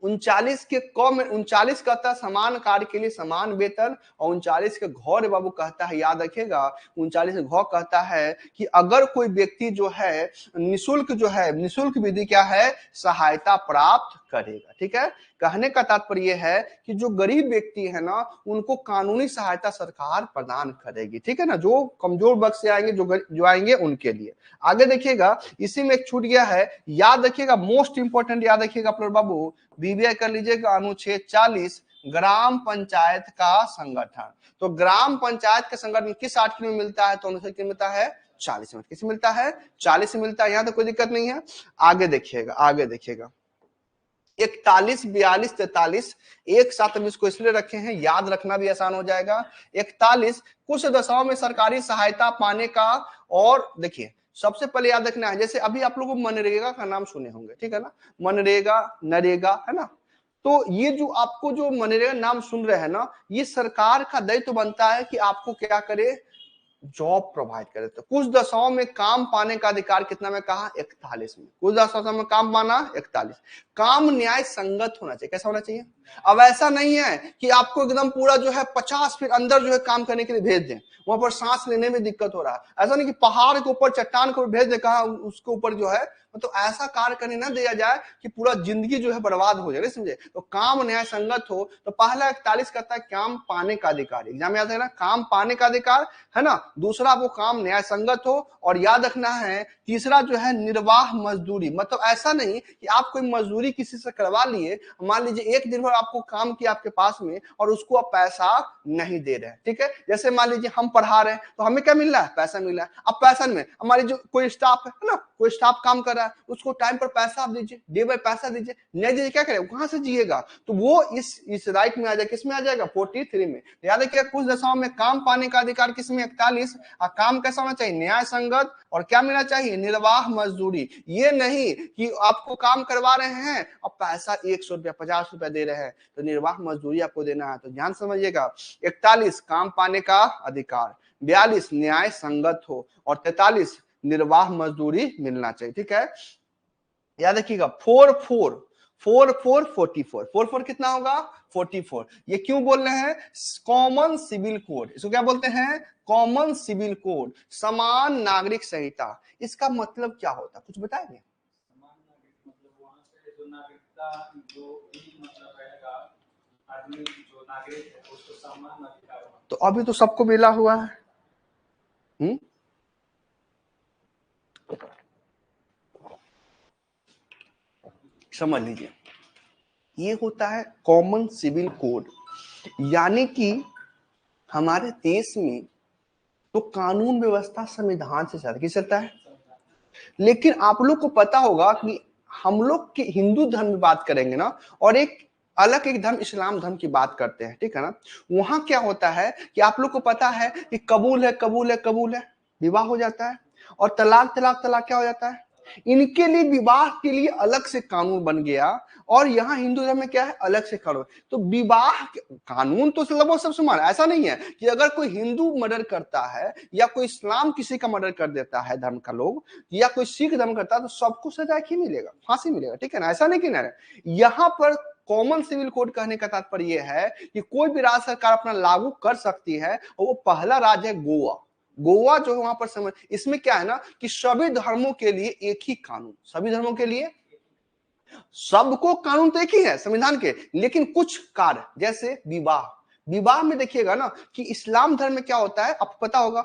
39 के क में 39 कहता है समान कार्य के लिए समान वेतन, और 39 के घ रे बाबू कहता है, याद रखिएगा 39 के घ कहता है कि अगर कोई व्यक्ति जो है निःशुल्क विधि क्या है, सहायता प्राप्त करेगा। ठीक है, कहने का तात्पर्य यह है कि जो गरीब व्यक्ति है ना, उनको कानूनी सहायता सरकार प्रदान करेगी। ठीक है ना, जो कमजोर वर्ग से आएंगे, जो आएंगे उनके लिए। आगे देखिएगा, इसी में एक छूट गया है, याद रखिएगा, मोस्ट इंपोर्टेंट याद रखिएगा आप लोग बाबू, बीबीआई कर लीजिएगा, अनुच्छेद 40 ग्राम पंचायत का संगठन। तो ग्राम पंचायत का संगठन किस आर्टिकल में मिलता है, तो अनुच्छेद किस मिलता है, 40 में। किस मिलता है, 40 में मिलता है, यहां तो कोई दिक्कत नहीं है। आगे देखिएगा 41, 42, 43 एक साथ हम इसको इसलिए रखे हैं, याद रखना भी आसान हो जाएगा। 41 कुछ दशाओं में सरकारी सहायता पाने का, और देखिए सबसे पहले याद रखना है, जैसे अभी आप लोगों को मनरेगा का नाम सुने होंगे, ठीक है ना, मनरेगा, नरेगा, है ना। तो ये जो आपको जो मनरेगा नाम सुन रहे हैं ना, ये सरकार का दायित्व बनता है कि आपको क्या करे, जॉब प्रोवाइड करे। तो कुछ दशाओं में काम पाने का अधिकार कितना में कहा, 41 में। कुछ दशाओं में काम पाना 41। काम न्याय संगत होना चाहिए। कैसा होना चाहिए? अब ऐसा नहीं है कि आपको एकदम पूरा जो है 50 फीट अंदर जो है काम करने के लिए भेज दें, वहां पर सांस लेने में दिक्कत हो रहा है। ऐसा नहीं कि पहाड़ के ऊपर चट्टान को भेज दे, कहा उसके ऊपर जो है, तो ऐसा कार्य करने ना दिया जाए कि पूरा जिंदगी जो है बर्बाद हो जाए, समझे। तो काम न्याय संगत हो। तो पहला 41 कहता है काम पाने का अधिकार, एग्जाम याद है ना, काम पाने का अधिकार, है ना। दूसरा वो काम न्याय संगत हो, और याद रखना है तीसरा जो है निर्वाह मजदूरी। मतलब ऐसा नहीं कि आप कोई मजदूरी किसी से करवा लिए, मान लीजिए एक दिन भर आपको काम किया आपके पास में, और उसको आप पैसा नहीं दे रहे हैं। ठीक है, जैसे मान लीजिए हम पढ़ा रहे हैं, तो हमें क्या मिल रहा है, पैसा मिल रहा है। अब पैसा में हमारी जो कोई स्टाफ है ना, कोई स्टाफ काम कर रहा है, उसको टाइम पर पैसा आप दीजिए, डे बाय पैसा दीजिए, नहीं दीजिए क्या करेगा, कहां से जिएगा। तो वो इस राइट में आ जाएगा, किसमें आ जाएगा, 43 में। याद रखिए कुछ दशाओं में काम पाने का अधिकार किसमें, 41। और काम कैसा होना चाहिए, न्याय संगत, और क्या मिलना चाहिए, निर्वाह मजदूरी। ये नहीं कि आपको काम करवा रहे हैं और पैसा 100 रुपया 50 रुपया दे रहे हैं, तो निर्वाह मजदूरी आपको देना है। तो ध्यान समझिएगा, 41 काम पाने का अधिकार, 42 न्याय संगत हो, और 43 निर्वाह मजदूरी मिलना चाहिए। ठीक है, याद रखिएगा 44 कितना होगा, 44। ये क्यों बोल रहे हैं, कॉमन सिविल कोड, इसको क्या बोलते हैं, कॉमन सिविल कोड, समान नागरिक संहिता। इसका मतलब क्या होता है, कुछ बताएंगे। समान नागरिक मतलब वहां से जो नागरिकता जो भी मतलब रहेगा, आदमी जो नागरिक है उसको समान अधिकार। तो अभी तो सबको मिला हुआ है। समझ लीजिए, ये होता है कॉमन सिविल कोड, यानी कि हमारे देश में तो कानून व्यवस्था संविधान से चलता है। लेकिन आप लोग को पता होगा कि हम लोग के हिंदू धर्म में बात करेंगे ना, और एक धर्म इस्लाम धर्म की बात करते हैं, ठीक है ना। वहां क्या होता है कि आप लोग को पता है कि कबूल है विवाह हो जाता है, और तलाक क्या हो जाता है। इनके लिए विवाह के लिए अलग से कानून बन गया, और यहाँ हिंदू धर्म में क्या है, अलग से कानून। तो विवाह कानून तो लगभग सब समान, ऐसा नहीं है कि अगर कोई हिंदू मर्डर करता है या कोई इस्लाम किसी का मर्डर कर देता है धर्म का लोग, या कोई सिख धर्म करता है, तो सबको सजा ही मिलेगा, फांसी मिलेगा, ठीक है ना। ऐसा नहीं कि ना, यहाँ पर कॉमन सिविल कोड कहने का तात्पर्य यह है कि कोई भी राज्य सरकार अपना लागू कर सकती है, और वो पहला राज्य है गोवा जो है वहां पर समझ। इसमें क्या है ना कि सभी धर्मों के लिए एक ही कानून, सभी धर्मों के लिए सबको कानून तो एक ही है संविधान के, लेकिन कुछ कार्य जैसे विवाह में देखिएगा ना कि इस्लाम धर्म में क्या होता है, आपको पता होगा,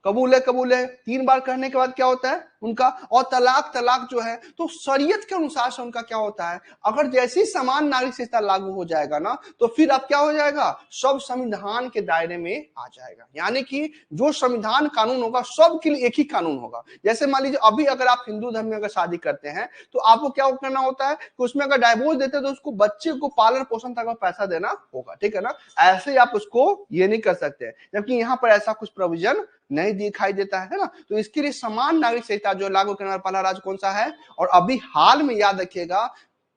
कबूल है 3 बार करने के बाद क्या होता है उनका, और तलाक जो है, तो शरीयत के अनुसार से उनका क्या होता है, अगर जैसी समान नागरिक संहिता लागू हो जाएगा ना, तो फिर अब क्या हो जाएगा, सब संविधान के दायरे में आ जाएगा। यानी कि जो संविधान कानून होगा सबके लिए एक ही कानून होगा। जैसे मान लीजिए अभी अगर आप हिंदू धर्म में अगर शादी करते हैं, तो आपको क्या करना होता है कि उसमें अगर डाइवोर्स देते हैं तो उसको बच्चे को पालन पोषण तक पैसा देना होगा, ठीक है ना। ऐसे आप उसको ये नहीं कर सकते, जबकि यहाँ पर ऐसा कुछ प्रोविजन नहीं दिखाई देता है ना। तो इसके लिए समान नागरिक संहिता जो लागू करने वाला पहला राज्य कौन सा है, और अभी हाल में याद रखिएगा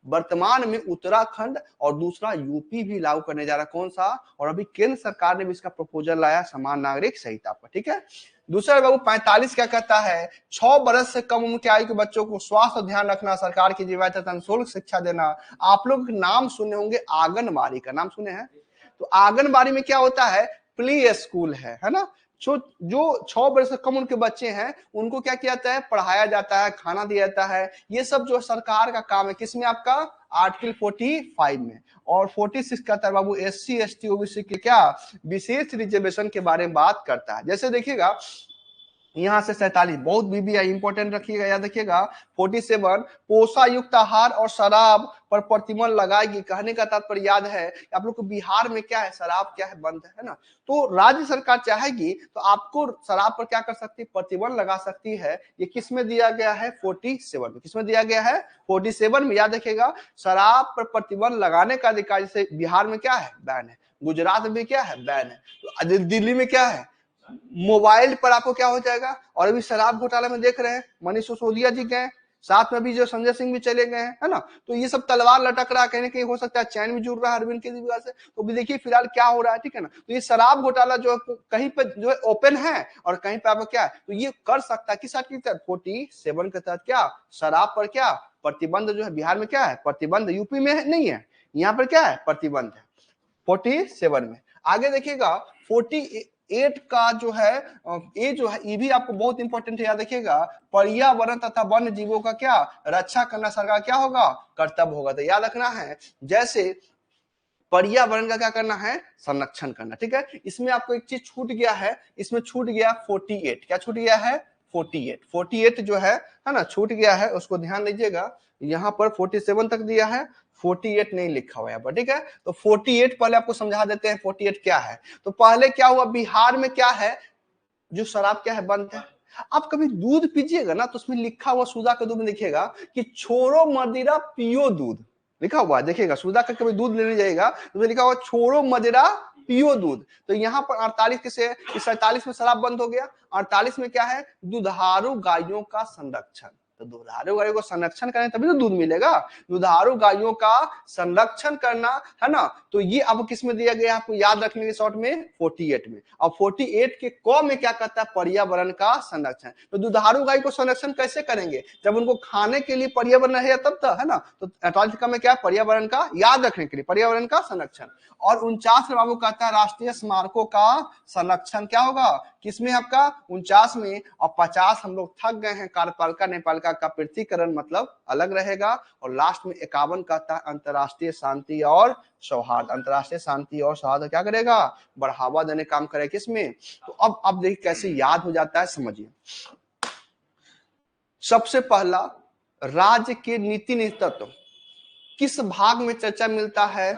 वर्तमान में उत्तराखंड और दूसरा यूपी भी लागू करने जा रहा है। कौन सा? और अभी केंद्र सरकार ने भी इसका प्रपोजल लाया समान नागरिक संहिता पर। ठीक है। दूसरा बाबू 45 क्या कहता है? 6 बरस से कम उम्र के आयु के बच्चों को स्वास्थ्य ध्यान रखना सरकार की जिम्मेदारी तथा निःशुल्क शिक्षा देना। आप लोग नाम सुने होंगे आंगनबाड़ी का, नाम सुने हैं? तो आंगनबाड़ी में क्या होता है? प्ले स्कूल है ना। जो 6 वर्ष से कम उम्र के बच्चे हैं उनको क्या किया जाता है? पढ़ाया जाता है, खाना दिया जाता है। ये सब जो सरकार का काम है, किसमें? आपका आर्टिकल 45 में। और 46 कहता है बाबू SC ST OBC के क्या विशेष रिजर्वेशन के बारे में बात करता है। जैसे देखिएगा यहां से 47 बहुत बीबीआई इंपॉर्टेंट रखिएगा, याद रखिएगा। 47 पोषा युक्त आहार और शराब पर प्रतिबंध लगाएगी। कहने का तात्पर्य याद है आप लोग को बिहार में क्या है? शराब क्या है? बंद है ना। तो राज्य सरकार चाहेगी तो आपको शराब पर क्या कर सकती है? प्रतिबंध लगा सकती है। ये किस में दिया गया है? 47 में। किसमें दिया गया है? 47 में। याद रखिएगा शराब पर प्रतिबंध लगाने का अधिकार, जैसे बिहार में क्या है? बैन है। गुजरात में क्या है? बैन है। तो दिल्ली में क्या है? मोबाइल पर आपको क्या हो जाएगा। और अभी शराब घोटाला में देख रहे हैं मनीष सिसोदिया जी गए, साथ में भी जो संजय सिंह भी चले गए हैं, है ना। तो ये सब तलवार लटक रहा है, कहीं ना कहीं हो सकता है चैन भी जुड़ रहा है अरविंद केजरीवाल से। तो भी देखिए फिलहाल क्या हो रहा है, ठीक है ना। तो ये शराब घोटाला जो कहीं पे जो है ओपन है और कहीं पे आपको क्या है, तो ये कर सकता है किस के तहत? 47 के तहत क्या शराब पर क्या प्रतिबंध जो है बिहार में क्या है? प्रतिबंध। यूपी में नहीं है, यहाँ पर क्या है? प्रतिबंध है 47 में। आगे देखिएगा 48 का जो है ये जो है ये भी आपको बहुत इंपॉर्टेंट है, याद रखिएगा। पर्यावरण तथा वन्य जीवों का क्या रक्षा करना सरकार क्या होगा? कर्तव्य होगा। तो याद रखना है जैसे पर्यावरण का क्या करना है? संरक्षण करना। ठीक है। इसमें आपको एक चीज छूट गया है, इसमें छूट गया 48। क्या छूट गया है? 48 जो है ना, छूट गया है, उसको ध्यान दीजिएगा। यहाँ पर 47 तक दिया है, 48 नहीं लिखा हुआ है यहाँ पर। ठीक है। तो 48 पहले आपको समझा देते हैं 48 क्या है। तो पहले क्या हुआ बिहार में क्या है? जो शराब क्या है? बंद है। आप कभी दूध पीजिएगा ना तो उसमें लिखा हुआ सुधा के दूध में देखिएगा कि छोड़ो मदिरा पियो दूध लिखा हुआ है। देखिएगा सुधा का कभी दूध लेने जाएगा तो लिखा हुआ छोड़ो मदिरा पियो दूध। तो यहाँ पर 48 से 47 में शराब बंद हो गया। 48 में क्या है? दुधारू गायों का संरक्षण। तो दुधारू गायों को संरक्षण करें तभी तो दूध मिलेगा। दुधारू गायों का संरक्षण करना है ना। तो ये अब किस में दिया गया आपको याद रखने के शॉर्ट में 48 में। अब 48 के क में क्या कहता है? पर्यावरण का संरक्षण। तो दुधारू गाय को संरक्षण कैसे करेंगे? जब उनको खाने के लिए पर्यावरण है तब तो, है ना। तो 48 में क्या? पर्यावरण का याद रखने के लिए पर्यावरण का संरक्षण। और 49 में बाबू कहता है राष्ट्रीय स्मारकों का संरक्षण क्या होगा? किसमें आपका? 49 में। और 50 हम लोग थक गए हैं, कार्यपालिका न्यायपालिका का पृथकीकरण मतलब अलग रहेगा। और लास्ट में 51 कहता है अंतरराष्ट्रीय शांति और सौहार्द। अंतरराष्ट्रीय शांति और सौहार्द क्या करेगा? बढ़ावा देने काम करेगा। किसमें? तो अब देखिए कैसे याद हो जाता है, समझिए। सबसे पहला राज्य के नीति नेतृत्व किस भाग में चर्चा मिलता है?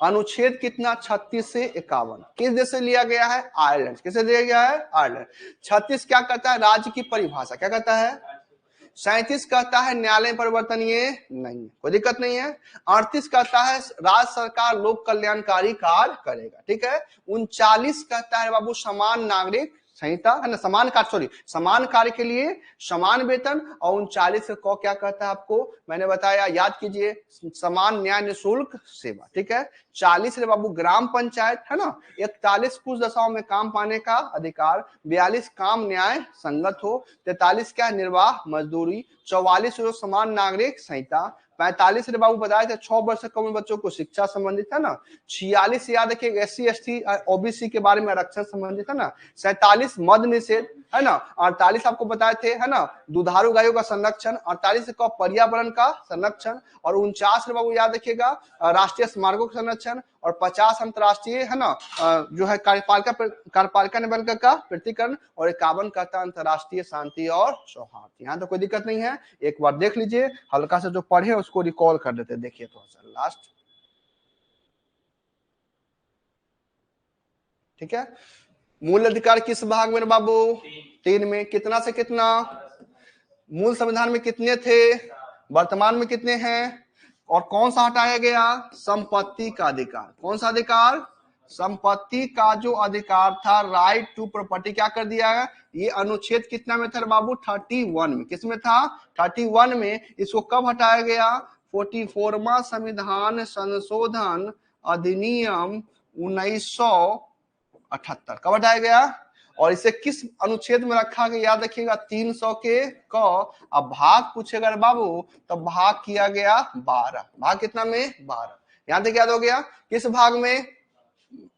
अनुच्छेद कितना? 36 से 51। किस देश से लिया गया है? आयरलैंड। किसे दिया गया है? आयरलैंड। 36 क्या कहता है? राज्य की परिभाषा। क्या कहता है? 37 कहता है न्यायालय परिवर्तनीय नहीं, कोई दिक्कत नहीं है। 38 कहता है राज्य सरकार लोक कल्याणकारी कार्य करेगा। ठीक है। 39 कहता है बाबू समान नागरिक संहिता, है ना, समान कार्य के लिए समान वेतन। और 39 को क्या कहता है आपको मैंने बताया, याद कीजिए, समान न्याय निःशुल्क सेवा। ठीक है। 40 रे बाबू ग्राम पंचायत, है ना। 41 कुछ दशाओं में काम पाने का अधिकार। 42 काम न्याय संगत हो। 43 क्या? निर्वाह मजदूरी। 44 समान नागरिक संहिता। 45 ने बाबू बताया था 6 वर्ष से कम बच्चों को शिक्षा संबंधित, है ना। 46 याद रखिए SC ST OBC के बारे में आरक्षण संबंधित, है ना। 47 मद निषेध, है ना। 48 आपको बताए थे, है ना, दुधारू गायों का संरक्षण। 48 का पर्यावरण का संरक्षण। और 49 में बाबू याद रखिएगा राष्ट्रीय स्मारकों का संरक्षण। और 50 अंतरराष्ट्रीय, है ना, जो है कार्यपालिका न्यायपालिका का पृथकीकरण। और 51 कहता अंतरराष्ट्रीय शांति और सौहार्द। यहाँ तो कोई दिक्कत नहीं है, एक बार देख लीजिए, हल्का से जो पढ़े उसको रिकॉल कर देते। देखिए थोड़ा सा लास्ट, ठीक है। मूल अधिकार किस भाग में बाबू? 3 में। कितना से कितना? मूल संविधान में कितने थे? वर्तमान में कितने हैं? और कौन सा हटाया गया? संपत्ति का अधिकार। कौन सा अधिकार? संपत्ति का जो अधिकार था, राइट टू प्रॉपर्टी, क्या कर दिया है? ये अनुच्छेद कितना में था बाबू? 31 में। किस में था? 31 में। इसको कब हटाया गया? 44वां संविधान संशोधन अधिनियम 1978 कब हटाया गया और इसे किस अनुच्छेद में रखा गया, याद रखिएगा 300 के क। अब भाग पूछेगा बाबू तो भाग किया गया 12, भाग कितना में 12, यहां तक याद हो गया। किस भाग में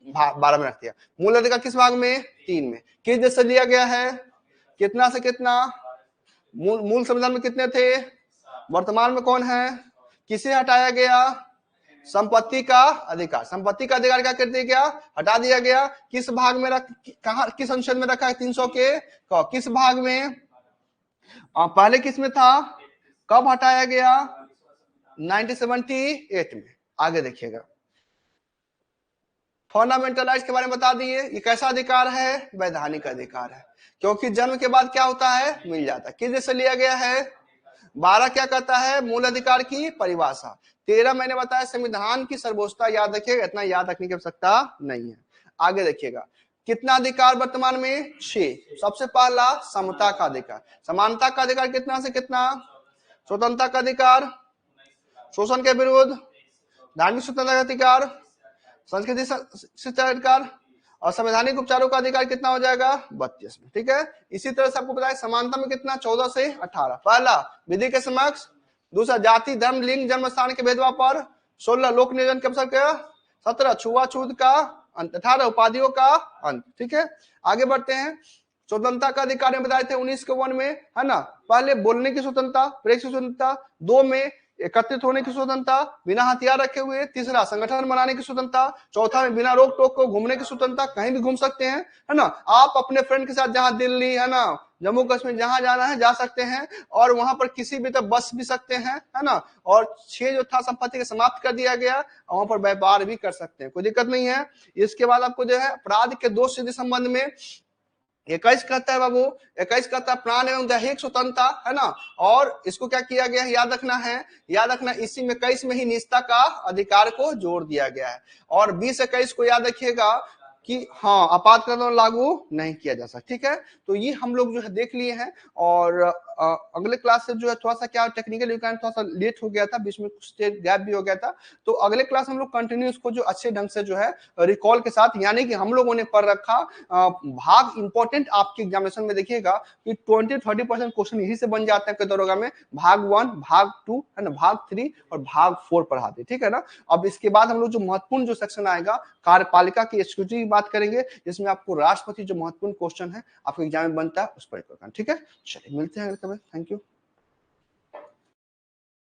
12 में रख दिया। मूल अधिकार किस भाग में 3 में। किस देश से लिया गया है, कितना से कितना, मूल संविधान में कितने थे, वर्तमान में कौन है, किसे हटाया गया, संपत्ति का अधिकार। संपत्ति का अधिकार क्या कर दिया गया, हटा दिया गया। किस भाग में रख, कहां किस अनुच्छेद में रखा है 300 के क, किस भाग में, पहले किस में था, कब हटाया गया 1978 में। आगे देखिएगा फंडामेंटल राइट्स के बारे में बता दिए। ये कैसा अधिकार है, वैधानिक अधिकार है, क्योंकि जन्म के बाद क्या होता है, मिल जाता है। किस देश से लिया गया है। 12 क्या कहता है, मूल अधिकार की परिभाषा। 13 मैंने बताया संविधान की सर्वोच्चता, याद रखिएगा, इतना याद रखने की आवश्यकता नहीं है। आगे देखिएगा कितना अधिकार वर्तमान में 6। सबसे पहला समता का अधिकार, समानता का अधिकार कितना से कितना, स्वतंत्रता का अधिकार, शोषण के विरुद्ध, धार्मिक स्वतंत्रता का अधिकार, संस्कृति शिक्षा अधिकार और संवैधानिक उपचारों का अधिकार कितना हो जाएगा 32 में। ठीक है, इसी तरह से आपको बताया समानता में कितना 14 से 18। पहला विधि के समक्ष, दूसरा जाति धर्म लिंग जन्म स्थान के भेदभाव पर, 16 लोक नियोजन के अवसर का, 17 छुआछूत का अंत, 18 उपाधियों का अंत। ठीक है, आगे बढ़ते हैं। स्वतंत्रता का अधिकार में बताए थे 19 के 1 में, है ना। पहले बोलने की स्वतंत्रता, प्रेस की स्वतंत्रता, 2 में एकत्रित होने की स्वतंत्रता बिना हथियार रखे हुए, तीसरा संगठन बनाने की स्वतंत्रता, चौथा में बिना रोक टोक को घूमने की स्वतंत्रता, कहीं भी घूम सकते हैं, है ना। आप अपने फ्रेंड के साथ जहां दिल्ली, है ना, जम्मू कश्मीर जहां जाना है जा सकते हैं और वहां पर किसी भी तरह बस भी सकते हैं, है ना। और 6 जो था संपत्ति का समाप्त कर दिया गया, वहां पर व्यापार भी कर सकते हैं, कोई दिक्कत नहीं है। इसके बाद आपको जो है अपराध के दोष से संबंध में 21 कहता है बाबू, 21 कहता है प्राण एवं दैहिक स्वतंत्रता, है ना। और इसको क्या किया गया है, याद रखना है, याद रखना इसी में 21 में ही निजता का अधिकार को जोड़ दिया गया है। और 20-21 को याद रखिएगा कि हाँ आपातकाल लागू नहीं किया जा सकता। ठीक है, तो ये हम लोग जो है देख लिए हैं। और अगले क्लास से जो है थोड़ा सा क्या टेक्निकल कारण थोड़ा सा लेट हो गया था, बीच में कुछ गैप भी हो गया था, तो अगले क्लास हम लोग कंटिन्यू इसको जो अच्छे ढंग से जो है रिकॉल के साथ, यानी कि हम लोगों ने पढ़ रखा भाग इंपॉर्टेंट आपके एग्जामिनेशन में देखिएगा कि 20-30% क्वेश्चन यही से बन जाते हैं दरोगा में। भाग 1, भाग 2, है ना, भाग 3 और भाग 4 पढ़ाते, ठीक है ना। अब इसके बाद हम लोग जो महत्वपूर्ण जो सेक्शन आएगा कार्यपालिका की एक्जीक्यूटिव बात करेंगे, जिसमें आपको राष्ट्रपति जो महत्वपूर्ण क्वेश्चन है आपके एग्जाम में बनता है उस पर। ठीक है, चलिए मिलते हैं अगले। Thank you.